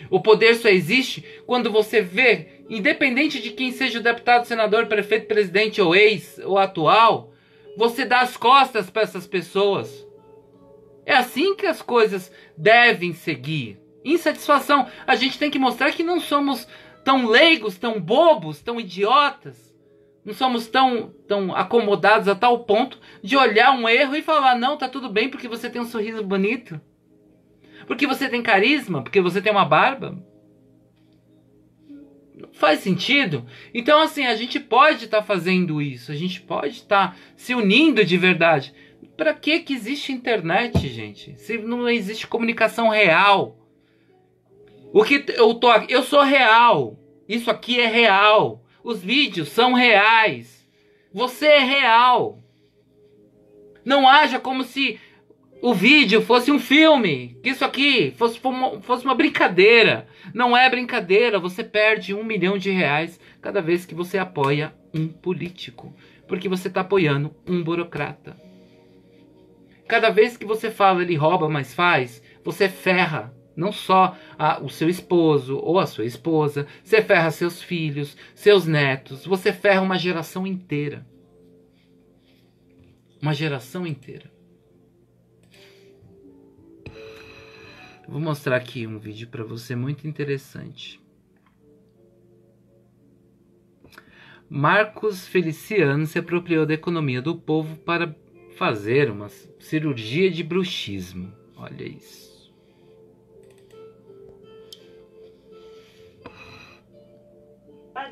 O poder só existe quando você vê, independente de quem seja o deputado, senador, prefeito, presidente ou ex ou atual, você dá as costas para essas pessoas. É assim que as coisas devem seguir. Insatisfação. A gente tem que mostrar que não somos tão leigos, tão bobos, tão idiotas. Não somos tão acomodados a tal ponto de olhar um erro e falar, não, tá tudo bem porque você tem um sorriso bonito. Porque você tem carisma, porque você tem uma barba. Não faz sentido. Então, assim, a gente pode estar fazendo isso. A gente pode estar se unindo de verdade. Para que existe internet, gente? Se não existe comunicação real. Eu sou real. Isso aqui é real. Os vídeos são reais. Você é real. Não haja como se o vídeo fosse um filme. Que isso aqui fosse uma brincadeira. Não é brincadeira. Você perde R$1 milhão cada vez que você apoia um político. Porque você está apoiando um burocrata. Cada vez que você fala ele rouba, mas faz, você ferra não só o seu esposo ou a sua esposa, você ferra seus filhos, seus netos, você ferra uma geração inteira. Uma geração inteira. Vou mostrar aqui um vídeo para você muito interessante. Marcos Feliciano se apropriou da economia do povo para fazer uma cirurgia de bruxismo. Olha isso.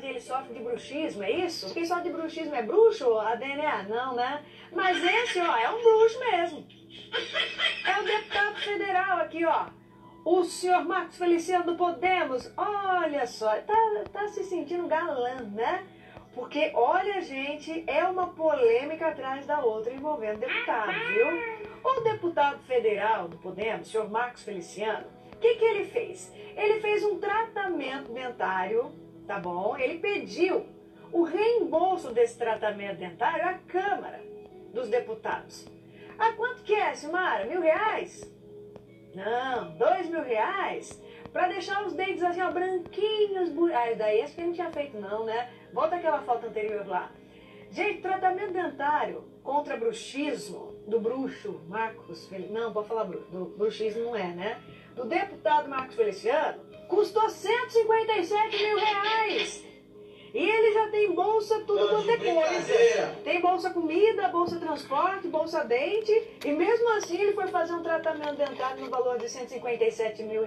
Ele sofre de bruxismo, é isso? Quem sofre de bruxismo é bruxo, a DNA? Não, né? Mas esse, ó, é um bruxo mesmo. É o deputado federal aqui, ó. O senhor Marcos Feliciano do Podemos. Olha só, tá se sentindo galã, né? Porque, olha, gente, é uma polêmica atrás da outra envolvendo deputado, viu? O deputado federal do Podemos, o senhor Marcos Feliciano, o que ele fez? Ele fez um tratamento dentário, tá bom? Ele pediu o reembolso desse tratamento dentário à Câmara dos Deputados. Ah, quanto que é, Silmara? R$1.000? Não, R$2.000? Pra deixar os dentes assim, ó, branquinhos. Daí esse que a gente tinha feito não, né? Volta aquela foto anterior lá. Gente, tratamento dentário contra bruxismo do bruxo Marcos Feliciano. Não, pode falar do bruxismo não é, né? Do deputado Marcos Feliciano, custou R$157 mil. E ele já tem bolsa tudo quanto é coisa. Tem bolsa comida, bolsa transporte, bolsa dente. E mesmo assim ele foi fazer um tratamento dentário no valor de R$157 mil.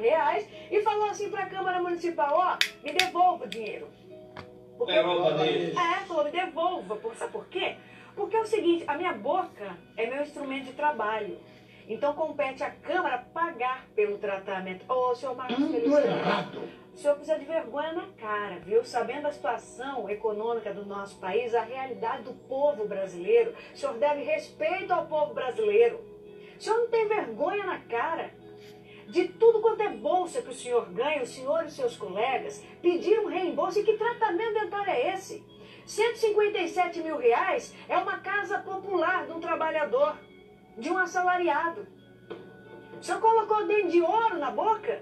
E falou assim pra Câmara Municipal, ó, me devolva o dinheiro. Falou, me devolva. Sabe por quê? Porque é o seguinte, a minha boca é meu instrumento de trabalho. Então compete à Câmara pagar pelo tratamento. Ô, senhor Marcos Feliciano, o senhor precisa de vergonha na cara, viu? Sabendo a situação econômica do nosso país, a realidade do povo brasileiro, o senhor deve respeito ao povo brasileiro. O senhor não tem vergonha na cara de tudo quanto é bolsa que o senhor ganha, o senhor e seus colegas pediram reembolso. E que tratamento dentário é esse? R$157 mil é uma casa popular de um trabalhador, de um assalariado. O senhor colocou dente de ouro na boca?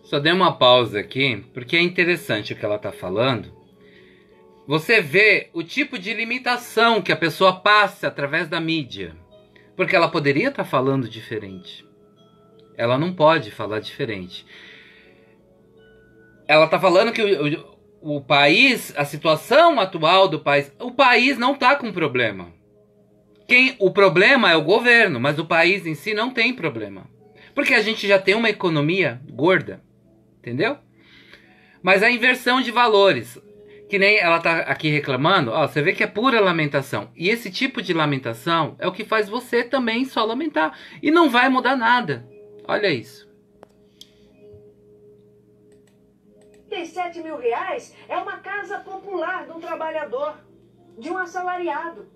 Só dei uma pausa aqui, porque é interessante o que ela está falando. Você vê o tipo de limitação que a pessoa passa através da mídia. Porque ela poderia estar falando diferente. Ela não pode falar diferente. Ela está falando que o país, a situação atual do país, o país não está com problema. O problema é o governo, mas o país em si não tem problema. Porque a gente já tem uma economia gorda, entendeu? Mas a inversão de valores, que nem ela está aqui reclamando, ó, você vê que é pura lamentação. E esse tipo de lamentação é o que faz você também só lamentar. E não vai mudar nada. Olha isso. R$157 mil é uma casa popular de um trabalhador, de um assalariado.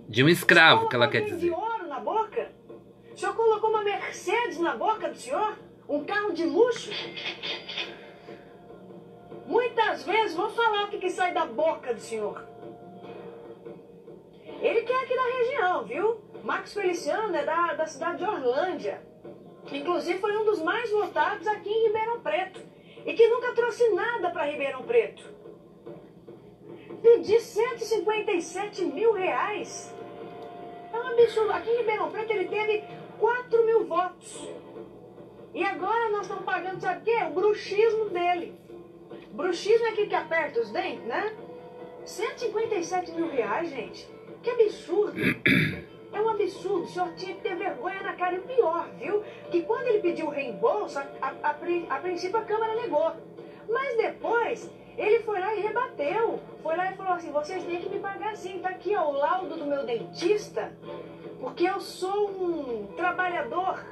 De um escravo, que ela quer dizer. De ouro na boca? O senhor colocou uma Mercedes na boca do senhor? Um carro de luxo? Muitas vezes, vou falar o que sai da boca do senhor. Ele que é aqui da região, viu? Marcos Feliciano é da cidade de Orlândia. Inclusive foi um dos mais votados aqui em Ribeirão Preto. E que nunca trouxe nada para Ribeirão Preto. Pedir R$157 mil. É um absurdo. Aqui em Ribeirão Preto ele teve 4 mil votos. E agora nós estamos pagando, sabe o quê? O bruxismo dele. Bruxismo é aquele que aperta os dentes, né? R$157 mil, gente. Que absurdo. É um absurdo. O senhor tinha que ter vergonha na cara. E o pior, viu? Que quando ele pediu o reembolso, a princípio a Câmara negou. Mas depois ele foi lá e rebateu. Foi lá e falou assim, vocês têm que me pagar sim. Tá aqui, ó, o laudo do meu dentista. Porque eu sou um trabalhador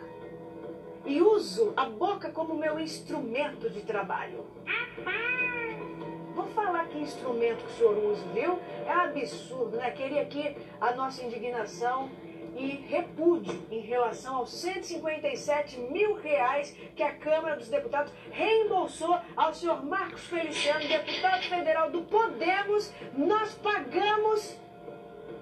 e uso a boca como meu instrumento de trabalho. Vou falar que instrumento que o senhor usa, viu? É absurdo, né? Queria aqui a nossa indignação e repúdio em relação aos R$157 mil que a Câmara dos Deputados reembolsou ao senhor Marcos Feliciano, deputado federal do Podemos. Nós pagamos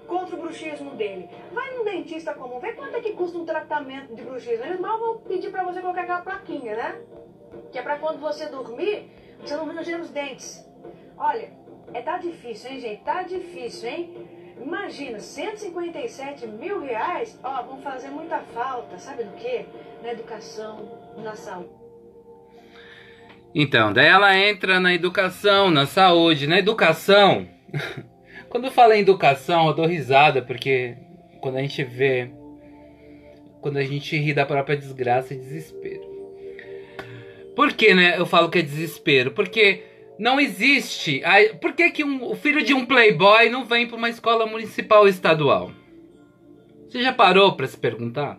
contra o bruxismo dele. Vai num dentista comum, vê quanto é que custa um tratamento de bruxismo. Eles mal vão pedir pra você colocar aquela plaquinha, né? Que é pra quando você dormir, você não ranger os dentes. Olha, tá difícil, hein, gente? Tá difícil, hein? Imagina, R$157 mil, ó, vão fazer muita falta, sabe no quê? Na educação, na saúde. Então, daí ela entra na educação, na saúde. Na educação, quando eu falo em educação, eu dou risada, porque quando a gente vê, quando a gente ri da própria desgraça e desespero. Por que, né, eu falo que é desespero? Porque não existe. Por que o filho de um playboy não vem para uma escola municipal ou estadual? Você já parou para se perguntar?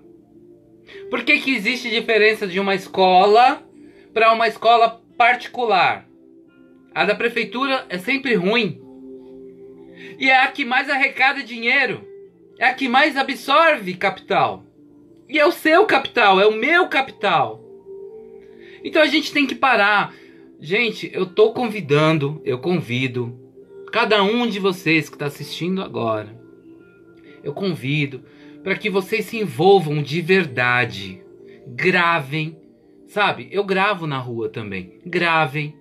Por que existe diferença de uma escola para uma escola particular? A da prefeitura é sempre ruim. E é a que mais arrecada dinheiro. É a que mais absorve capital. E é o seu capital, é o meu capital. Então a gente tem que parar. Gente, eu convido cada um de vocês que está assistindo agora. Eu convido para que vocês se envolvam de verdade. Gravem sabe? Eu gravo na rua também. Gravem.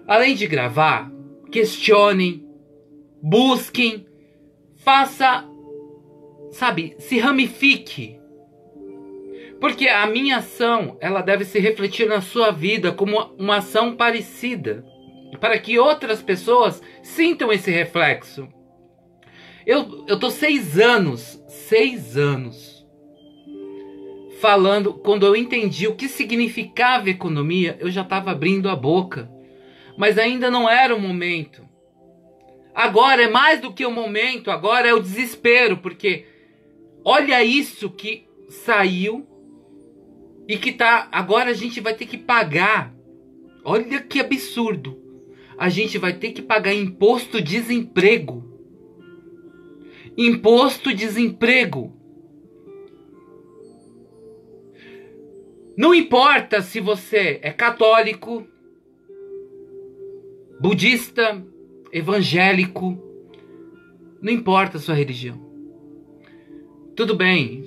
Além de gravar, questionem, busquem, faça, sabe, se ramifique. Porque a minha ação, ela deve se refletir na sua vida como uma ação parecida, para que outras pessoas sintam esse reflexo. Eu tô 6 anos falando, quando eu entendi o que significava economia, eu já estava abrindo a boca. Mas ainda não era o momento. Agora é mais do que o momento, agora é o desespero, porque olha isso que saiu e que tá, agora a gente vai ter que pagar. Olha que absurdo. A gente vai ter que pagar imposto de desemprego. Imposto de desemprego. Não importa se você é católico, budista, evangélico, não importa a sua religião. Tudo bem.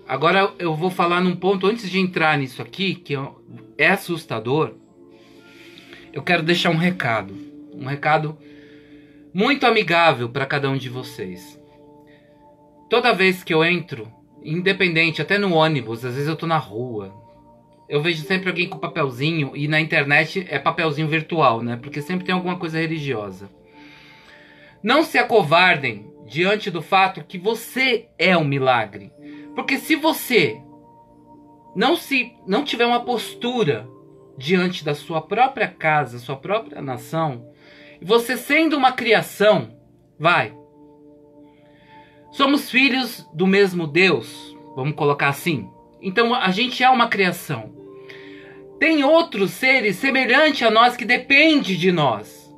Agora eu vou falar num ponto, antes de entrar nisso aqui, que é assustador. Eu quero deixar um recado muito amigável para cada um de vocês. Toda vez que eu entro, independente, até no ônibus, às vezes eu tô na rua, eu vejo sempre alguém com papelzinho, e na internet é papelzinho virtual, né? Porque sempre tem alguma coisa religiosa. Não se acovardem diante do fato que você é um milagre. Porque se você não tiver uma postura diante da sua própria casa, sua própria nação, você sendo uma criação, somos filhos do mesmo Deus, vamos colocar assim. Então a gente é uma criação. Tem outros seres semelhantes a nós que dependem de nós.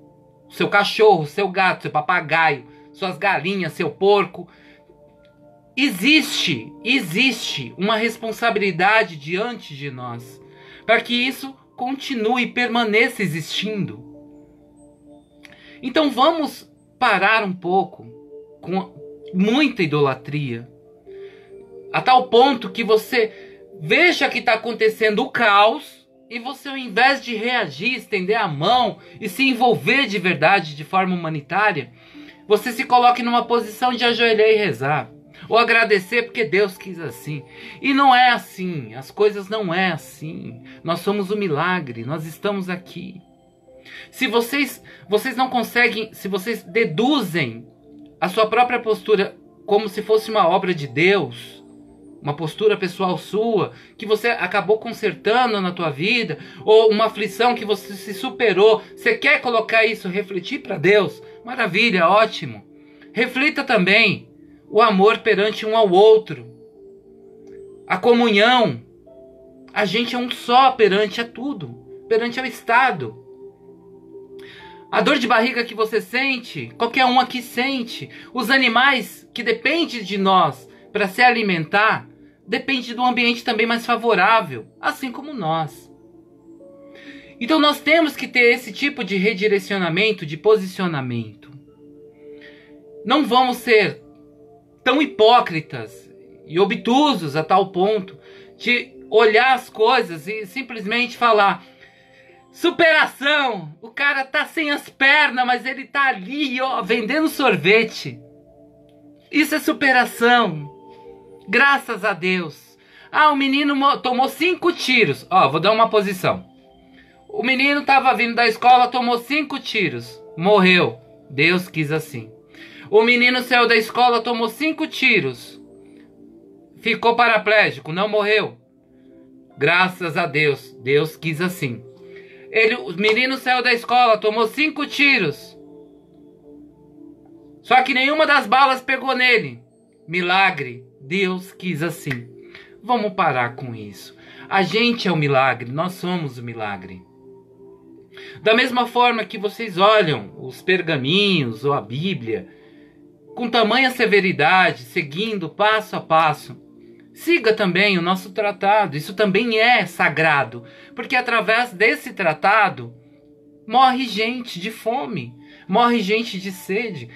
Seu cachorro, seu gato, seu papagaio, suas galinhas, seu porco. Existe uma responsabilidade diante de nós para que isso continue e permaneça existindo. Então vamos parar um pouco com muita idolatria, a tal ponto que você veja que está acontecendo o caos e você, ao invés de reagir, estender a mão e se envolver de verdade de forma humanitária, você se coloque numa posição de ajoelhar e rezar. Ou agradecer porque Deus quis assim. E não é assim. As coisas não é assim. Nós somos o milagre. Nós estamos aqui. Se vocês não conseguem, se vocês deduzem a sua própria postura como se fosse uma obra de Deus, uma postura pessoal sua, que você acabou consertando na tua vida, ou uma aflição que você se superou, você quer colocar isso, refletir para Deus? Maravilha, ótimo. Reflita também o amor perante um ao outro. A comunhão. A gente é um só perante a tudo. Perante ao Estado. A dor de barriga que você sente, qualquer um aqui sente. Os animais que dependem de nós para se alimentar, dependem de um ambiente também mais favorável. Assim como nós. Então nós temos que ter esse tipo de redirecionamento, de posicionamento. Não vamos ser tão hipócritas e obtusos a tal ponto de olhar as coisas e simplesmente falar: superação, o cara tá sem as pernas, mas ele tá ali, ó, vendendo sorvete. Isso é superação. Graças a Deus. Ah, o menino tomou 5 tiros. Ó, vou dar uma posição. O menino tava vindo da escola, tomou 5 tiros. Morreu. Deus quis assim. O menino saiu da escola, tomou 5 tiros. Ficou paraplégico, não morreu. Graças a Deus. Deus quis assim. O menino saiu da escola, tomou 5 tiros. Só que nenhuma das balas pegou nele. Milagre. Deus quis assim. Vamos parar com isso. A gente é o milagre, nós somos o milagre. Da mesma forma que vocês olham os pergaminhos ou a Bíblia com tamanha severidade, seguindo passo a passo, siga também o nosso tratado. Isso também é sagrado, porque através desse tratado morre gente de fome, morre gente de sede.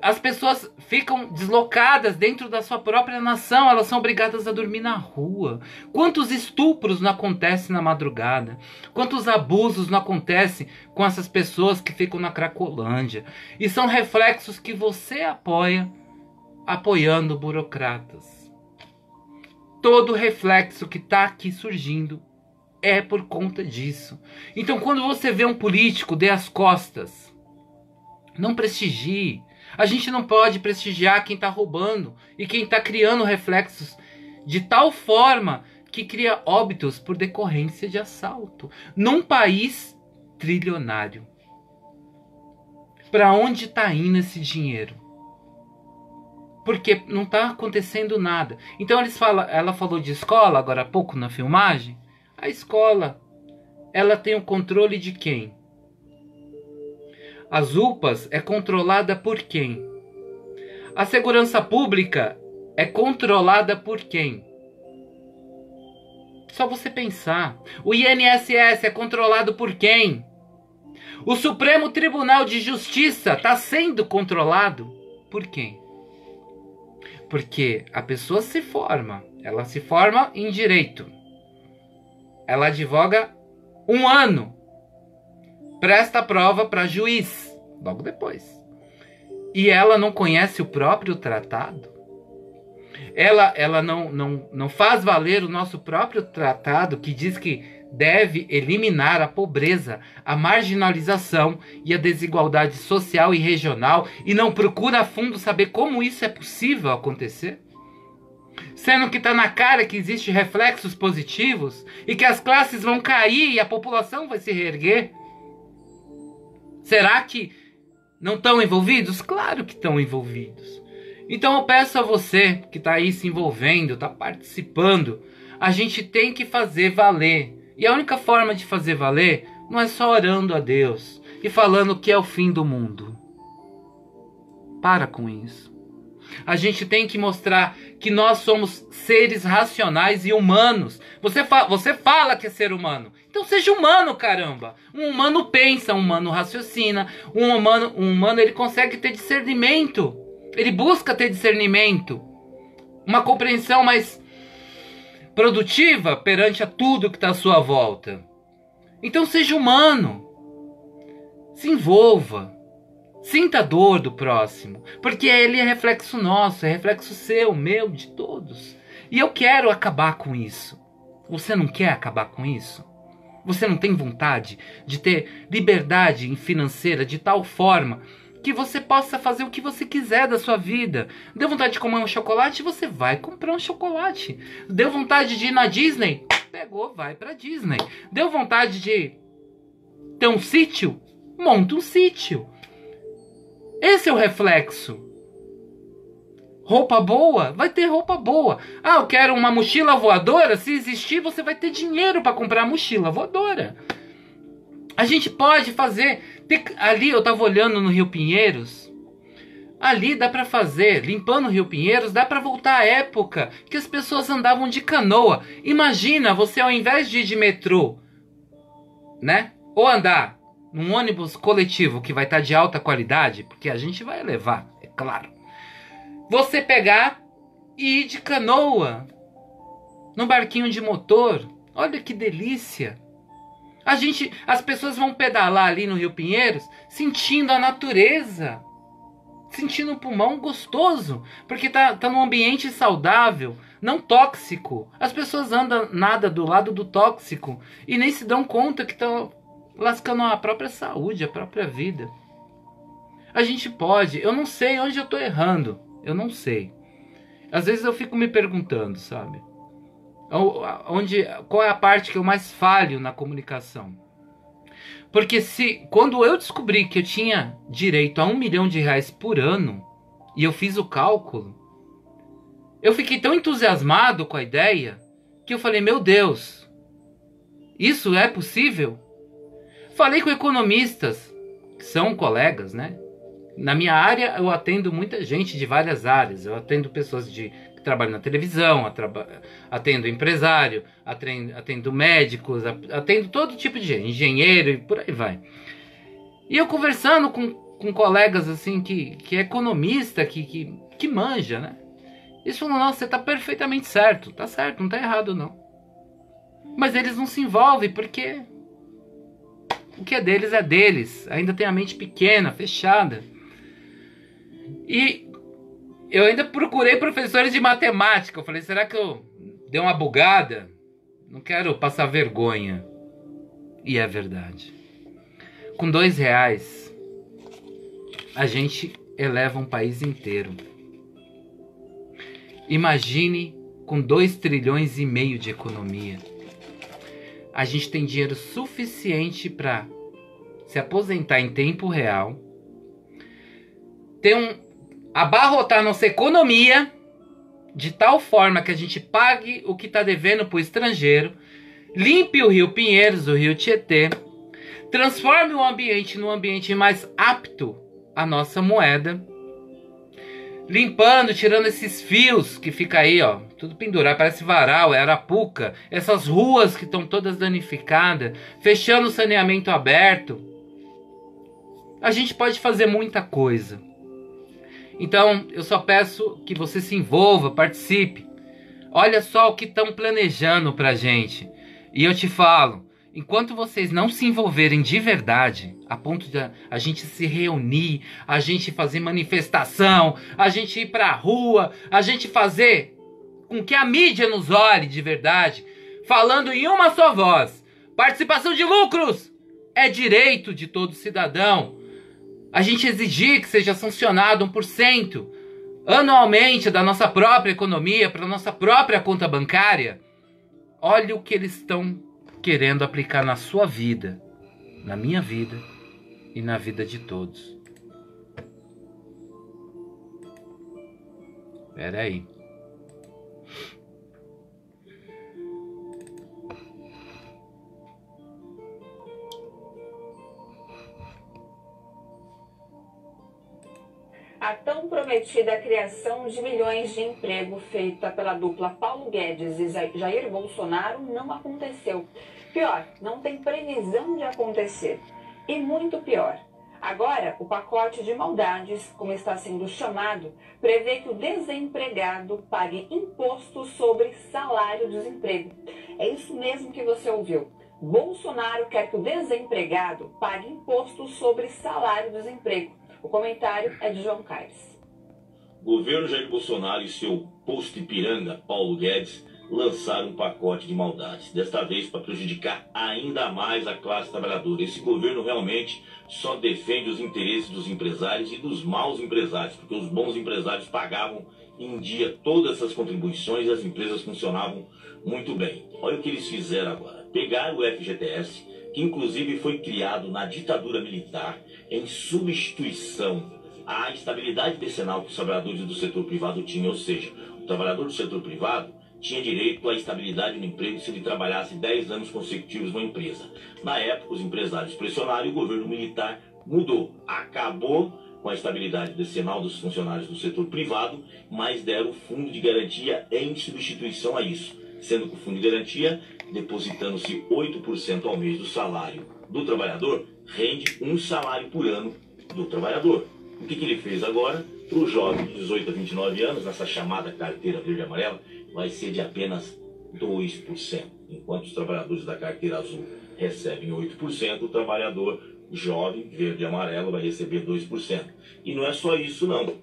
As pessoas ficam deslocadas dentro da sua própria nação, elas são obrigadas a dormir na rua. Quantos estupros não acontecem na madrugada? Quantos abusos não acontecem com essas pessoas que ficam na Cracolândia? E são reflexos que você apoia, apoiando burocratas. Todo reflexo que está aqui surgindo é por conta disso. Então, quando você vê um político, dê as costas. Não prestigie. A gente não pode prestigiar quem está roubando e quem está criando reflexos de tal forma que cria óbitos por decorrência de assalto. Num país trilionário. Para onde está indo esse dinheiro? Porque não está acontecendo nada. Então ela falou de escola agora há pouco na filmagem. A escola, ela tem o controle de quem? As UPAs é controlada por quem? A segurança pública é controlada por quem? Só você pensar. O INSS é controlado por quem? O Supremo Tribunal de Justiça está sendo controlado por quem? Porque a pessoa se forma. Ela se forma em direito. Ela advoga 1 ano. Presta a prova para juiz, logo depois. E ela não conhece o próprio tratado? Ela não faz valer o nosso próprio tratado que diz que deve eliminar a pobreza, a marginalização e a desigualdade social e regional e não procura a fundo saber como isso é possível acontecer? Sendo que está na cara que existem reflexos positivos e que as classes vão cair e a população vai se reerguer. Será que não estão envolvidos? Claro que estão envolvidos. Então eu peço a você que está aí se envolvendo, está participando, a gente tem que fazer valer. E a única forma de fazer valer não é só orando a Deus e falando que é o fim do mundo. Para com isso. A gente tem que mostrar que nós somos seres racionais e humanos. Você fala que é ser humano. Então seja humano, caramba. Um humano pensa, um humano raciocina. Um humano ele consegue ter discernimento. Ele busca ter discernimento. Uma compreensão mais produtiva perante a tudo que está à sua volta. Então seja humano. Se envolva. Sinta a dor do próximo, porque ele é reflexo nosso, é reflexo seu, meu, de todos. E eu quero acabar com isso. Você não quer acabar com isso? Você não tem vontade de ter liberdade financeira de tal forma que você possa fazer o que você quiser da sua vida? Deu vontade de comer um chocolate? Você vai comprar um chocolate. Deu vontade de ir na Disney? Pegou, vai pra Disney. Deu vontade de ter um sítio? Monta um sítio. Esse é o reflexo. Roupa boa? Vai ter roupa boa. Ah, eu quero uma mochila voadora? Se existir, você vai ter dinheiro para comprar a mochila voadora. A gente pode fazer... Ali eu estava olhando no Rio Pinheiros. Ali dá para fazer, limpando o Rio Pinheiros, dá para voltar à época que as pessoas andavam de canoa. Imagina você, ao invés de ir de metrô, né? Ou andar num ônibus coletivo que vai estar de alta qualidade, porque a gente vai levar, é claro. Você pegar e ir de canoa, num barquinho de motor. Olha que delícia. As pessoas vão pedalar ali no Rio Pinheiros, sentindo a natureza, sentindo um pulmão gostoso, porque tá num ambiente saudável, não tóxico. As pessoas nadam do lado do tóxico e nem se dão conta que estão lascando a própria saúde, a própria vida. A gente pode, eu não sei onde eu tô errando, eu não sei. Às vezes eu fico me perguntando, sabe? Qual é a parte que eu mais falho na comunicação? Porque quando eu descobri que eu tinha direito a R$1 milhão por ano, e eu fiz o cálculo, eu fiquei tão entusiasmado com a ideia, que eu falei, meu Deus, isso é possível? Falei com economistas, que são colegas, né? Na minha área, eu atendo muita gente de várias áreas. Eu atendo pessoas que trabalham na televisão, atendo empresário, atendo médicos, atendo todo tipo de gente, engenheiro e por aí vai. E eu conversando com com colegas assim que é economista, que manja, né? Eles falam, nossa, você tá perfeitamente certo. Tá certo, não tá errado não. Mas eles não se envolvem porque o que é deles. Ainda tem a mente pequena, fechada. E eu ainda procurei professores de matemática. Eu falei, será que eu dei uma bugada? Não quero passar vergonha. E é verdade. Com R$2, a gente eleva um país inteiro. Imagine com 2,5 trilhões de economia. A gente tem dinheiro suficiente para se aposentar em tempo real, abarrotar nossa economia de tal forma que a gente pague o que está devendo para o estrangeiro, limpe o Rio Pinheiros, o Rio Tietê, transforme o ambiente num ambiente mais apto à nossa moeda, limpando, tirando esses fios que fica aí, ó, tudo pendurado, parece varal, é arapuca, essas ruas que estão todas danificadas, fechando o saneamento aberto. A gente pode fazer muita coisa. Então, eu só peço que você se envolva, participe. Olha só o que estão planejando pra gente. E eu te falo, enquanto vocês não se envolverem de verdade, a ponto de a gente se reunir, a gente fazer manifestação, a gente ir pra rua, a gente fazer com que a mídia nos olhe de verdade, falando em uma só voz. Participação de lucros é direito de todo cidadão. A gente exigir que seja sancionado 1% anualmente da nossa própria economia para nossa própria conta bancária. Olha o que eles estão querendo aplicar na sua vida, na minha vida e na vida de todos. Espera aí. A tão prometida criação de milhões de emprego feita pela dupla Paulo Guedes e Jair Bolsonaro não aconteceu. Pior, não tem previsão de acontecer. E muito pior. Agora, o pacote de maldades, como está sendo chamado, prevê que o desempregado pague imposto sobre salário-desemprego. É isso mesmo que você ouviu. Bolsonaro quer que o desempregado pague imposto sobre salário-desemprego. O comentário é de João Caires. O governo Jair Bolsonaro e seu posto Ipiranga, Paulo Guedes, lançaram um pacote de maldades, desta vez para prejudicar ainda mais a classe trabalhadora. Esse governo realmente só defende os interesses dos empresários e dos maus empresários, porque os bons empresários pagavam em dia todas essas contribuições e as empresas funcionavam muito bem. Olha o que eles fizeram agora. Pegaram o FGTS, que inclusive foi criado na ditadura militar, em substituição à estabilidade decenal que os trabalhadores do setor privado tinham, ou seja, o trabalhador do setor privado tinha direito à estabilidade no emprego se ele trabalhasse 10 anos consecutivos numa empresa. Na época, os empresários pressionaram e o governo militar mudou. Acabou com a estabilidade decenal dos funcionários do setor privado, mas deram o fundo de garantia em substituição a isso, sendo que o fundo de garantia, depositando-se 8% ao mês do salário do trabalhador, rende um salário por ano do trabalhador. O que ele fez agora? Para o jovem de 18 a 29 anos, nessa chamada carteira verde e amarela, vai ser de apenas 2%. Enquanto os trabalhadores da carteira azul recebem 8%, o trabalhador jovem, verde e amarelo, vai receber 2%. E não é só isso, não.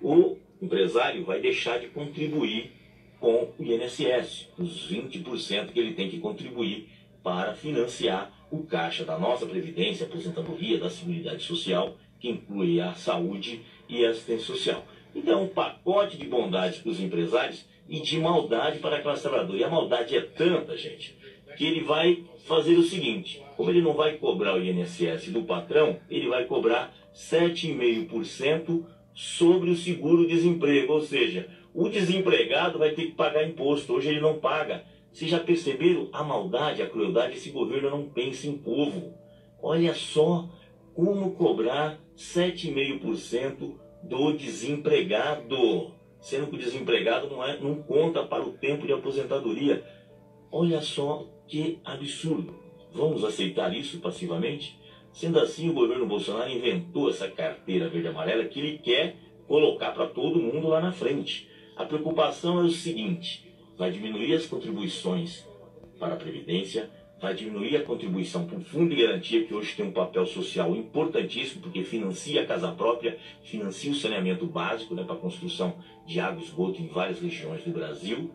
O empresário vai deixar de contribuir com o INSS, os 20% que ele tem que contribuir para financiar o caixa da nossa Previdência, aposentadoria, da Seguridade Social, que inclui a saúde e a assistência social. Então, um pacote de bondades para os empresários e de maldade para a classe trabalhadora. E a maldade é tanta, gente, que ele vai fazer o seguinte: como ele não vai cobrar o INSS do patrão, ele vai cobrar 7,5% sobre o seguro-desemprego, ou seja, o desempregado vai ter que pagar imposto. Hoje ele não paga. Vocês já perceberam a maldade, a crueldade? Esse governo não pensa em povo. Olha só como cobrar 7,5% do desempregado, sendo que o desempregado não conta para o tempo de aposentadoria. Olha só que absurdo. Vamos aceitar isso passivamente? Sendo assim, o governo Bolsonaro inventou essa carteira verde-amarela que ele quer colocar para todo mundo lá na frente. A preocupação é o seguinte: vai diminuir as contribuições para a Previdência, vai diminuir a contribuição para o Fundo de Garantia, que hoje tem um papel social importantíssimo, porque financia a casa própria, financia o saneamento básico, né, para a construção de água e esgoto em várias regiões do Brasil.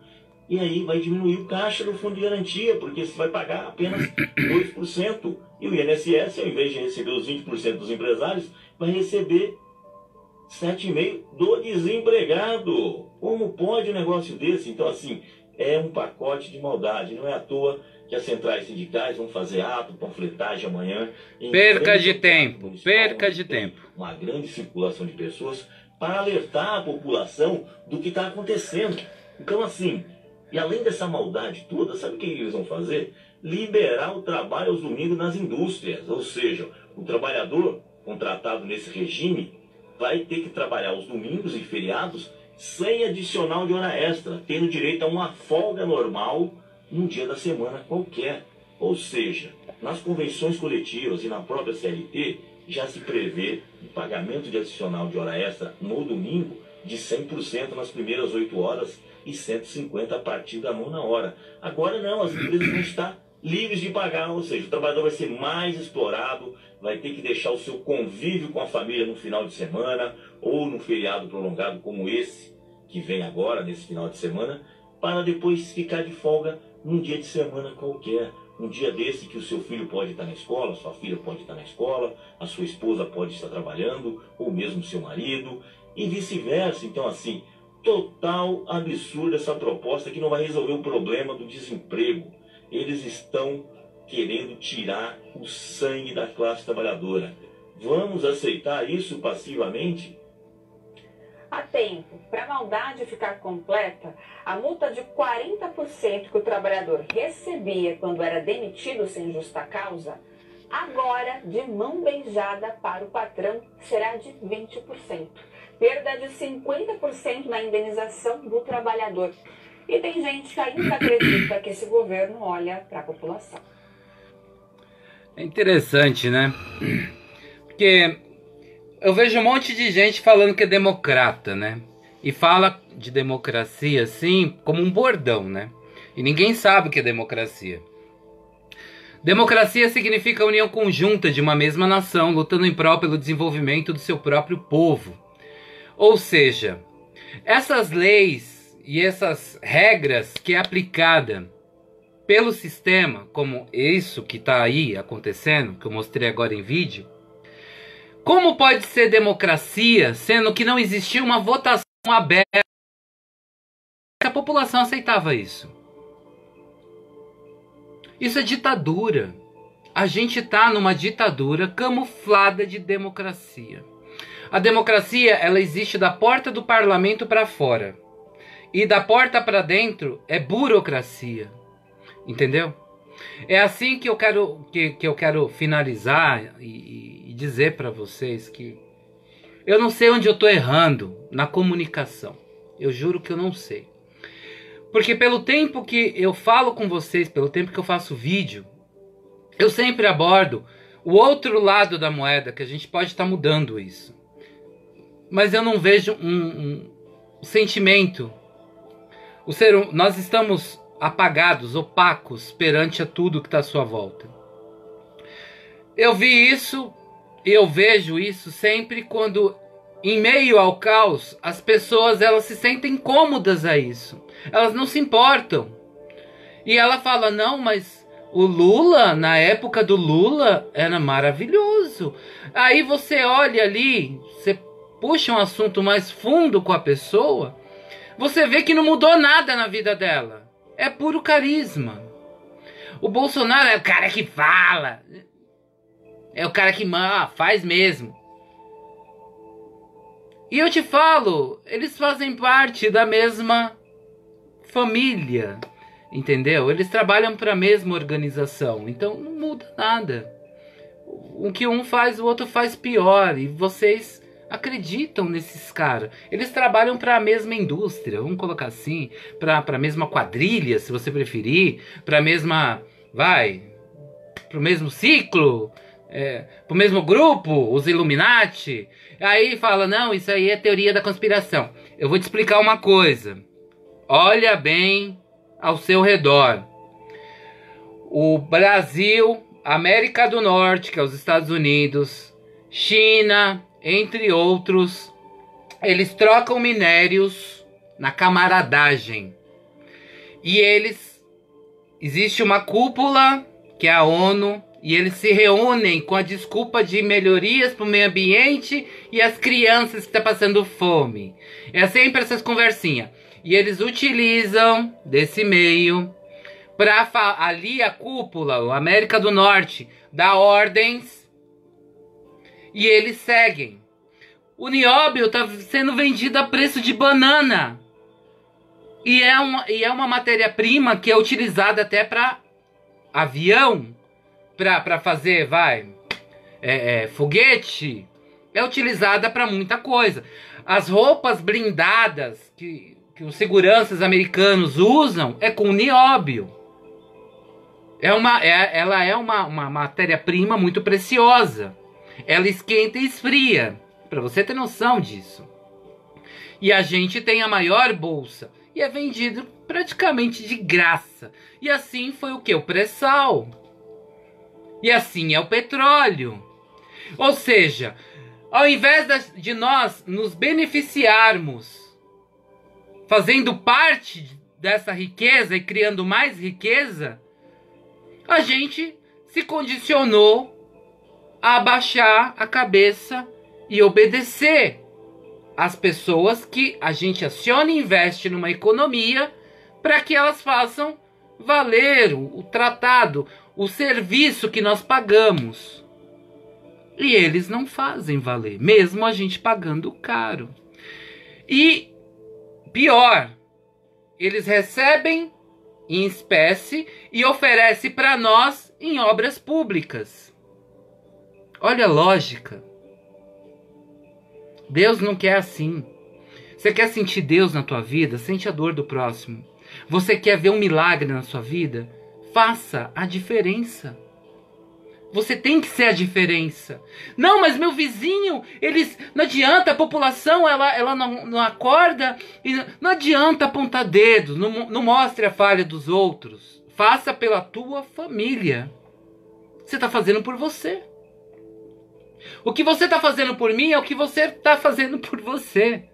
E aí vai diminuir o caixa do Fundo de Garantia, porque você vai pagar apenas 2%. E o INSS, ao invés de receber os 20% dos empresários, vai receber 7,5% do desempregado. Como pode um negócio desse? Então, assim, é um pacote de maldade. Não é à toa que as centrais sindicais vão fazer ato, panfletagem amanhã. Perca de tempo, perca de tempo. Uma grande circulação de pessoas para alertar a população do que está acontecendo. Então, assim, e além dessa maldade toda, sabe o que eles vão fazer? Liberar o trabalho aos domingos nas indústrias. Ou seja, o trabalhador contratado nesse regime vai ter que trabalhar os domingos e feriados sem adicional de hora extra, tendo direito a uma folga normal num dia da semana qualquer. Ou seja, nas convenções coletivas e na própria CLT já se prevê o pagamento de adicional de hora extra no domingo de 100% nas primeiras 8 horas e 150% a partir da 9ª hora. Agora não, as empresas vão estar livres de pagar, ou seja, o trabalhador vai ser mais explorado, vai ter que deixar o seu convívio com a família no final de semana ou no feriado prolongado como esse que vem agora, nesse final de semana, para depois ficar de folga num dia de semana qualquer. Um dia desse que o seu filho pode estar na escola, sua filha pode estar na escola, a sua esposa pode estar trabalhando, ou mesmo seu marido, e vice-versa. Então, assim, total absurdo essa proposta que não vai resolver o problema do desemprego. Eles estão querendo tirar o sangue da classe trabalhadora. Vamos aceitar isso passivamente? Há tempo, para a maldade ficar completa, a multa de 40% que o trabalhador recebia quando era demitido sem justa causa, agora, de mão beijada para o patrão, será de 20%. Perda de 50% na indenização do trabalhador. E tem gente que ainda acredita que esse governo olha para a população. É interessante, né? Porque eu vejo um monte de gente falando que é democrata, né? E fala de democracia, assim, como um bordão, né? E ninguém sabe o que é democracia. Democracia significa a união conjunta de uma mesma nação, lutando em prol pelo desenvolvimento do seu próprio povo. Ou seja, essas leis e essas regras que é aplicada pelo sistema, como isso que está aí acontecendo, que eu mostrei agora em vídeo, como pode ser democracia, sendo que não existia uma votação aberta? A população aceitava isso. Isso é ditadura. A gente está numa ditadura camuflada de democracia. A democracia, ela existe da porta do parlamento para fora. E da porta para dentro é burocracia. Entendeu? É assim que eu quero finalizar e dizer para vocês que eu não sei onde eu estou errando na comunicação. Eu juro que eu não sei. Porque pelo tempo que eu falo com vocês, pelo tempo que eu faço vídeo, eu sempre abordo o outro lado da moeda, que a gente pode estar mudando isso. Mas eu não vejo um sentimento. Nós estamos apagados, opacos, perante a tudo que está à sua volta. Eu vi isso, eu vejo isso sempre quando, em meio ao caos, as pessoas elas se sentem cômodas a isso. Elas não se importam. E ela fala, não, mas o Lula, na época do Lula, era maravilhoso. Aí você olha ali, você puxa um assunto mais fundo com a pessoa, você vê que não mudou nada na vida dela. É puro carisma. O Bolsonaro é o cara que fala. É o cara que faz mesmo. E eu te falo, eles fazem parte da mesma família. Entendeu? Eles trabalham para a mesma organização. Então não muda nada. O que um faz, o outro faz pior. E vocês acreditam nesses caras. Eles trabalham para a mesma indústria, vamos colocar assim, para a mesma quadrilha, se você preferir, para a mesma, para o mesmo ciclo, pro mesmo grupo, os Illuminati. Aí fala, não, isso aí é teoria da conspiração. Eu vou te explicar uma coisa. Olha bem ao seu redor. O Brasil, América do Norte, que é os Estados Unidos, China, entre outros, eles trocam minérios na camaradagem. E existe uma cúpula, que é a ONU, e eles se reúnem com a desculpa de melhorias para o meio ambiente e as crianças que estão passando fome. É sempre essas conversinhas. E eles utilizam desse meio para ali a cúpula, a América do Norte, dá ordens e eles seguem. O nióbio está sendo vendido a preço de banana. E é uma matéria-prima que é utilizada até para avião, para fazer, foguete. É utilizada para muita coisa. As roupas blindadas que os seguranças americanos usam é com nióbio. Ela é uma matéria-prima muito preciosa. Ela esquenta e esfria, para você ter noção disso. E a gente tem a maior bolsa. E é vendido praticamente de graça. E assim foi o que? O pré-sal. E assim é o petróleo. Ou seja, ao invés de nós nos beneficiarmos fazendo parte dessa riqueza e criando mais riqueza, a gente se condicionou a abaixar a cabeça e obedecer as pessoas que a gente aciona e investe numa economia para que elas façam valer o tratado, o serviço que nós pagamos. E eles não fazem valer, mesmo a gente pagando caro. E pior, eles recebem em espécie e oferecem para nós em obras públicas. Olha a lógica. Deus não quer assim. Você quer sentir Deus na tua vida? Sente a dor do próximo. Você quer ver um milagre na sua vida? Faça a diferença. Você tem que ser a diferença. Não, mas meu vizinho, não adianta, a população, ela não acorda. E não adianta apontar dedos, não mostre a falha dos outros. Faça pela tua família. Você está fazendo por você. O que você está fazendo por mim é o que você está fazendo por você.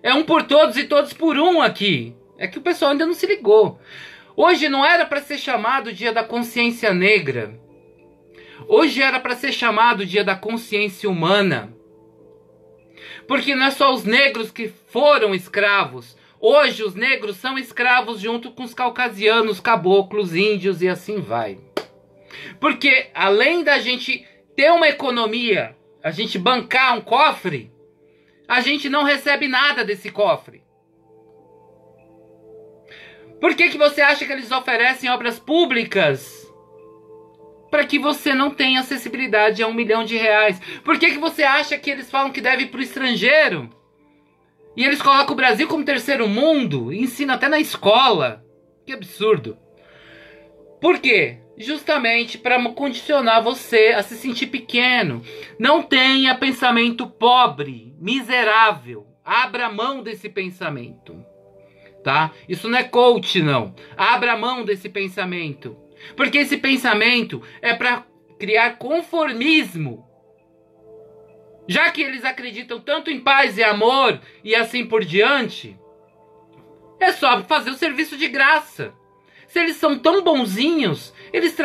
É um por todos e todos por um aqui. É que o pessoal ainda não se ligou. Hoje não era para ser chamado Dia da Consciência Negra. Hoje era para ser chamado Dia da Consciência Humana. Porque não é só os negros que foram escravos. Hoje os negros são escravos junto com os caucasianos, caboclos, índios e assim vai. Porque além da gente ter uma economia, a gente bancar um cofre, a gente não recebe nada desse cofre. Por que você acha que eles oferecem obras públicas? Para que você não tenha acessibilidade a R$1 milhão? Por que você acha que eles falam que deve ir para o estrangeiro? E eles colocam o Brasil como terceiro mundo e ensinam até na escola. Que absurdo. Por quê? Justamente para condicionar você a se sentir pequeno. Não tenha pensamento pobre, miserável. Abra mão desse pensamento. Tá? Isso não é coach, não. Abra mão desse pensamento. Porque esse pensamento é para criar conformismo. Já que eles acreditam tanto em paz e amor e assim por diante, é só fazer o serviço de graça. Se eles são tão bonzinhos, eles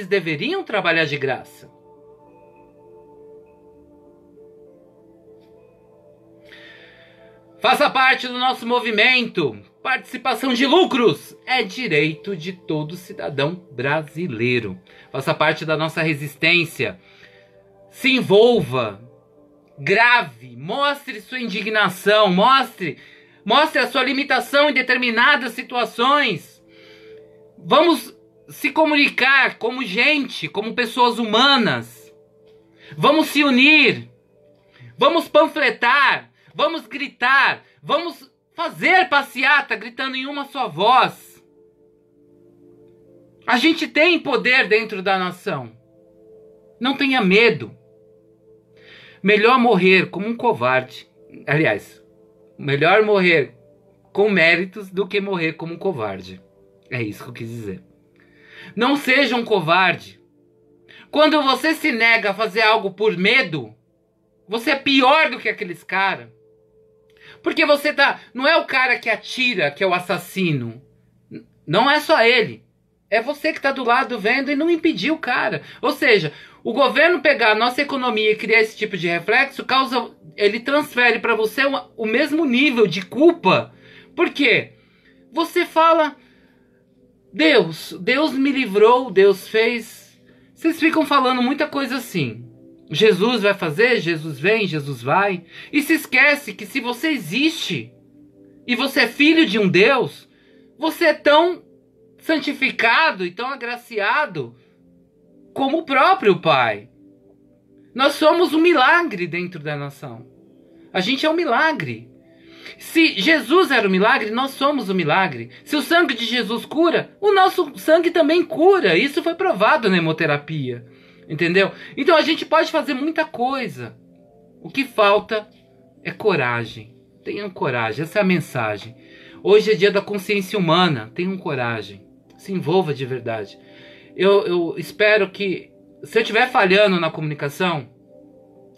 deveriam trabalhar de graça. Faça parte do nosso movimento. Participação de lucros é direito de todo cidadão brasileiro. Faça parte da nossa resistência. Se envolva. Grave. Mostre sua indignação. Mostre a sua limitação em determinadas situações. Vamos se comunicar como gente, como pessoas humanas. Vamos se unir. Vamos panfletar. Vamos gritar. Vamos fazer passeata gritando em uma só voz. A gente tem poder dentro da nação. Não tenha medo. Melhor morrer como um covarde. Aliás, melhor morrer com méritos do que morrer como um covarde. É isso que eu quis dizer. Não seja um covarde. Quando você se nega a fazer algo por medo, você é pior do que aqueles caras. Porque você tá... Não é o cara que atira que é o assassino. Não é só ele. É você que está do lado vendo e não impedir o cara. Ou seja, o governo pegar a nossa economia e criar esse tipo de reflexo, ele transfere para você o mesmo nível de culpa. Por quê? Você fala, Deus me livrou, Deus fez. Vocês ficam falando muita coisa assim. Jesus vai fazer, Jesus vem, Jesus vai. E se esquece que se você existe e você é filho de um Deus, você é tão santificado e tão agraciado como o próprio Pai. Nós somos um milagre dentro da nação. A gente é um milagre. Se Jesus era o milagre, nós somos o milagre. Se o sangue de Jesus cura, o nosso sangue também cura. Isso foi provado na hemoterapia. Entendeu? Então a gente pode fazer muita coisa. O que falta é coragem. Tenham coragem. Essa é a mensagem. Hoje é dia da consciência humana. Tenham coragem. Se envolva de verdade. Eu espero que, se eu estiver falhando na comunicação,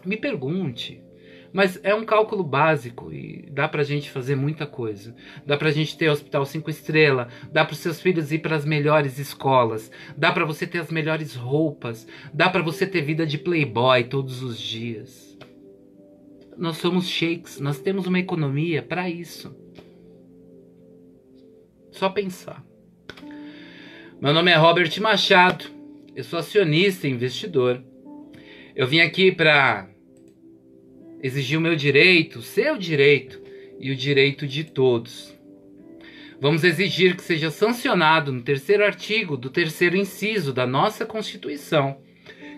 me pergunte. Mas é um cálculo básico e dá pra gente fazer muita coisa. Dá pra gente ter hospital 5 estrelas, dá para os seus filhos ir para as melhores escolas, dá pra você ter as melhores roupas, dá pra você ter vida de playboy todos os dias. Nós somos sheiks, nós temos uma economia para isso. Só pensar. Meu nome é Robert Machado, eu sou acionista e investidor. Eu vim aqui para exigir o meu direito, o seu direito e o direito de todos. Vamos exigir que seja sancionado no 3º artigo do 3º inciso da nossa Constituição,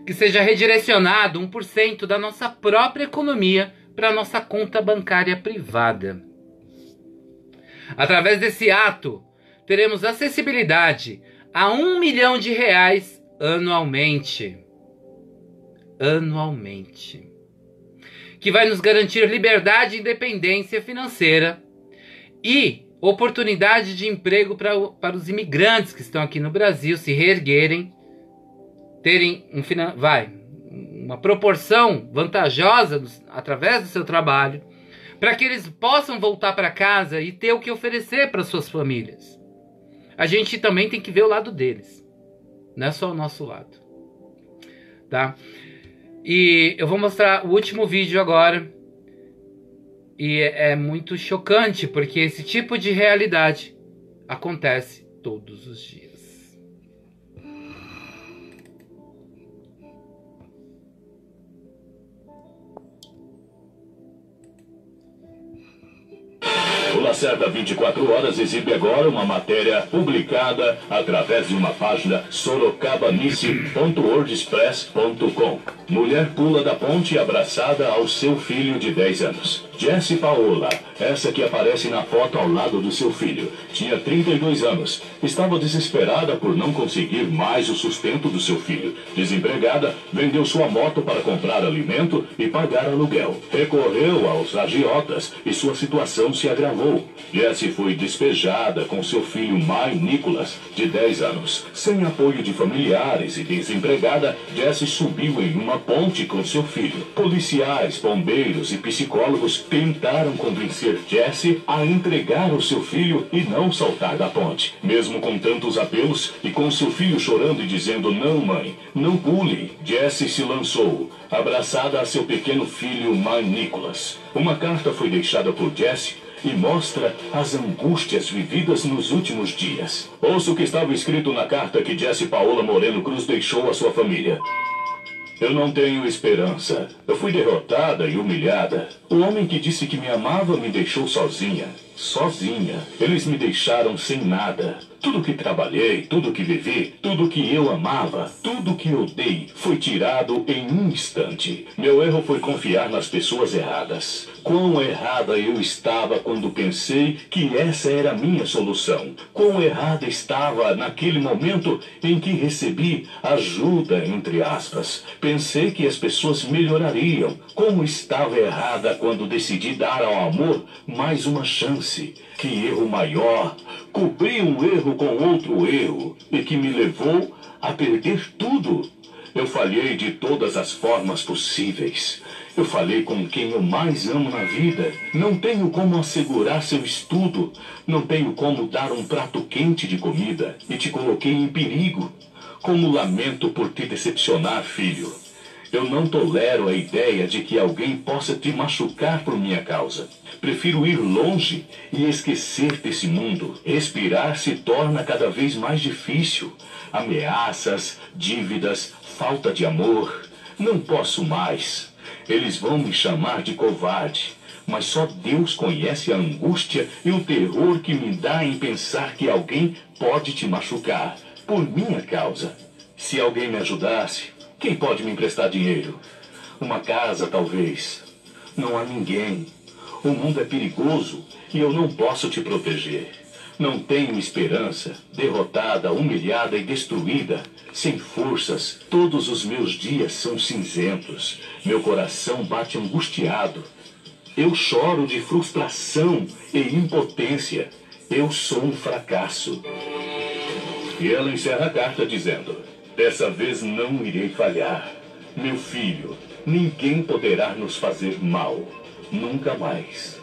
que seja redirecionado 1% da nossa própria economia para a nossa conta bancária privada. Através desse ato, teremos acessibilidade a R$1 milhão anualmente. Anualmente. Que vai nos garantir liberdade e independência financeira e oportunidade de emprego para os imigrantes que estão aqui no Brasil se reerguerem, terem uma proporção vantajosa através do seu trabalho, para que eles possam voltar para casa e ter o que oferecer para suas famílias. A gente também tem que ver o lado deles, não é só o nosso lado, tá? E eu vou mostrar o último vídeo agora. E é muito chocante, porque esse tipo de realidade acontece todos os dias. O Lacerda 24 Horas exibe agora uma matéria publicada através de uma página sorocabanice.wordpress.com. Mulher pula da ponte abraçada ao seu filho de 10 anos. Jessie Paola, essa que aparece na foto ao lado do seu filho, tinha 32 anos. Estava desesperada por não conseguir mais o sustento do seu filho. Desempregada, vendeu sua moto para comprar alimento e pagar aluguel. Recorreu aos agiotas e sua situação se agravou. Jessie foi despejada com seu filho Mike Nicholas, de 10 anos. Sem apoio de familiares e desempregada, Jessie subiu em uma ponte com seu filho. Policiais, bombeiros e psicólogos tentaram convencer Jessie a entregar o seu filho e não saltar da ponte. Mesmo com tantos apelos e com seu filho chorando e dizendo "Não, mãe, não pule", Jessie se lançou, abraçada a seu pequeno filho Mike Nicholas. Uma carta foi deixada por Jessie e mostra as angústias vividas nos últimos dias. Ouça o que estava escrito na carta que Jessie Paola Moreno Cruz deixou à sua família. Eu não tenho esperança. Eu fui derrotada e humilhada. O homem que disse que me amava me deixou sozinha. sozinha. Eles me deixaram sem nada. Tudo que trabalhei, tudo que vivi, tudo que eu amava, tudo que eu dei foi tirado em um instante. Meu erro foi confiar nas pessoas erradas. Quão errada eu estava quando pensei que essa era a minha solução. Quão errada estava naquele momento em que recebi ajuda, entre aspas. Pensei que as pessoas melhorariam. Como estava errada quando decidi dar ao amor mais uma chance. Que erro maior! Cobri um erro com outro erro e que me levou a perder tudo. Eu falhei de todas as formas possíveis. Eu falei com quem eu mais amo na vida. Não tenho como assegurar seu estudo. Não tenho como dar um prato quente de comida. E te coloquei em perigo. Como lamento por te decepcionar, filho. Eu não tolero a ideia de que alguém possa te machucar por minha causa. Prefiro ir longe e esquecer desse mundo. Respirar se torna cada vez mais difícil. Ameaças, dívidas, falta de amor. Não posso mais. Eles vão me chamar de covarde. Mas só Deus conhece a angústia e o terror que me dá em pensar que alguém pode te machucar. Por minha causa. Se alguém me ajudasse... Quem pode me emprestar dinheiro? Uma casa, talvez. Não há ninguém. O mundo é perigoso e eu não posso te proteger. Não tenho esperança. Derrotada, humilhada e destruída. Sem forças, todos os meus dias são cinzentos. Meu coração bate angustiado. Eu choro de frustração e impotência. Eu sou um fracasso. E ela encerra a carta dizendo... Dessa vez não irei falhar. Meu filho, ninguém poderá nos fazer mal. Nunca mais.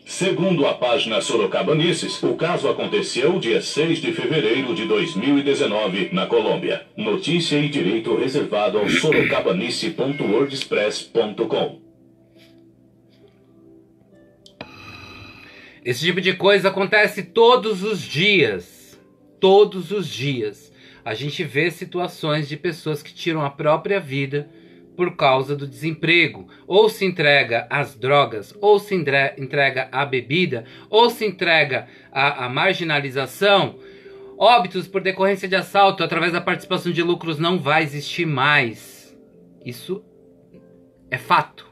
Segundo a página Sorocabanices, o caso aconteceu dia 6 de fevereiro de 2019, na Colômbia. Notícia e direito reservado ao sorocabanice.wordpress.com. Esse tipo de coisa acontece todos os dias. Todos os dias. A gente vê situações de pessoas que tiram a própria vida por causa do desemprego. Ou se entrega às drogas, ou se entrega à bebida, ou se entrega à marginalização. Óbitos por decorrência de assalto através da participação de lucros não vai existir mais. Isso é fato.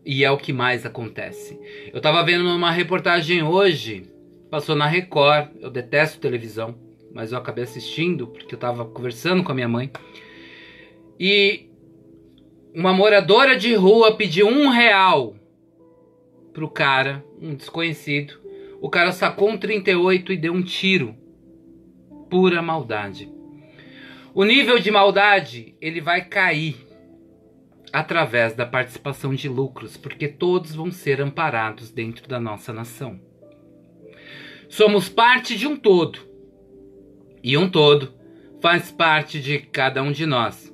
E é o que mais acontece. Eu estava vendo uma reportagem hoje, passou na Record. Eu detesto televisão, mas eu acabei assistindo porque eu estava conversando com a minha mãe. E uma moradora de rua pediu R$1 pro cara, um desconhecido. O cara sacou um 38 e deu um tiro. Pura maldade. O nível de maldade, ele vai cair através da participação de lucros, porque todos vão ser amparados dentro da nossa nação. Somos parte de um todo, e um todo faz parte de cada um de nós.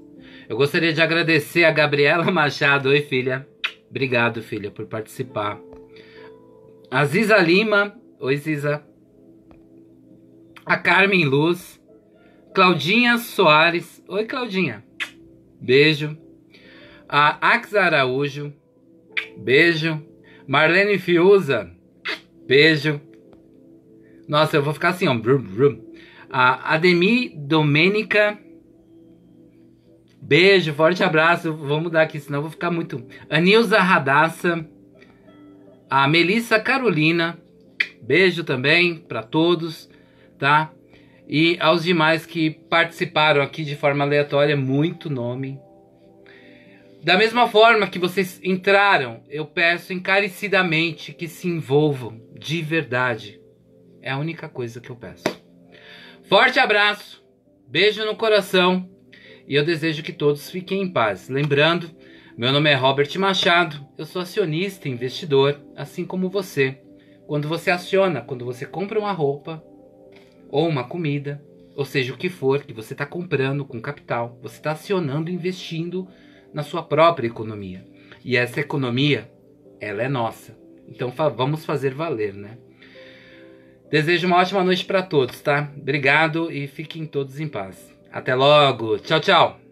Eu gostaria de agradecer a Gabriela Machado. Oi, filha. Obrigado, filha, por participar. A Ziza Lima. Oi, Ziza. A Carmen Luz. Claudinha Soares. Oi, Claudinha. Beijo. A Ax Araújo, beijo. Marlene Fiuza, beijo. Nossa, eu vou ficar assim, ó. A Ademi Domênica, beijo, forte abraço. Vou mudar aqui, senão eu vou ficar muito. Anilza Radassa. A Melissa Carolina, beijo também para todos, tá? E aos demais que participaram aqui de forma aleatória, muito nome. Da mesma forma que vocês entraram, eu peço encarecidamente que se envolvam de verdade. É a única coisa que eu peço. Forte abraço, beijo no coração e eu desejo que todos fiquem em paz. Lembrando, meu nome é Robert Machado, eu sou acionista e investidor, assim como você. Quando você aciona, quando você compra uma roupa ou uma comida, ou seja, o que for que você está comprando com capital, você está acionando e investindo na sua própria economia. E essa economia, ela é nossa. Então vamos fazer valer, né? Desejo uma ótima noite para todos, tá? Obrigado e fiquem todos em paz. Até logo. Tchau, tchau.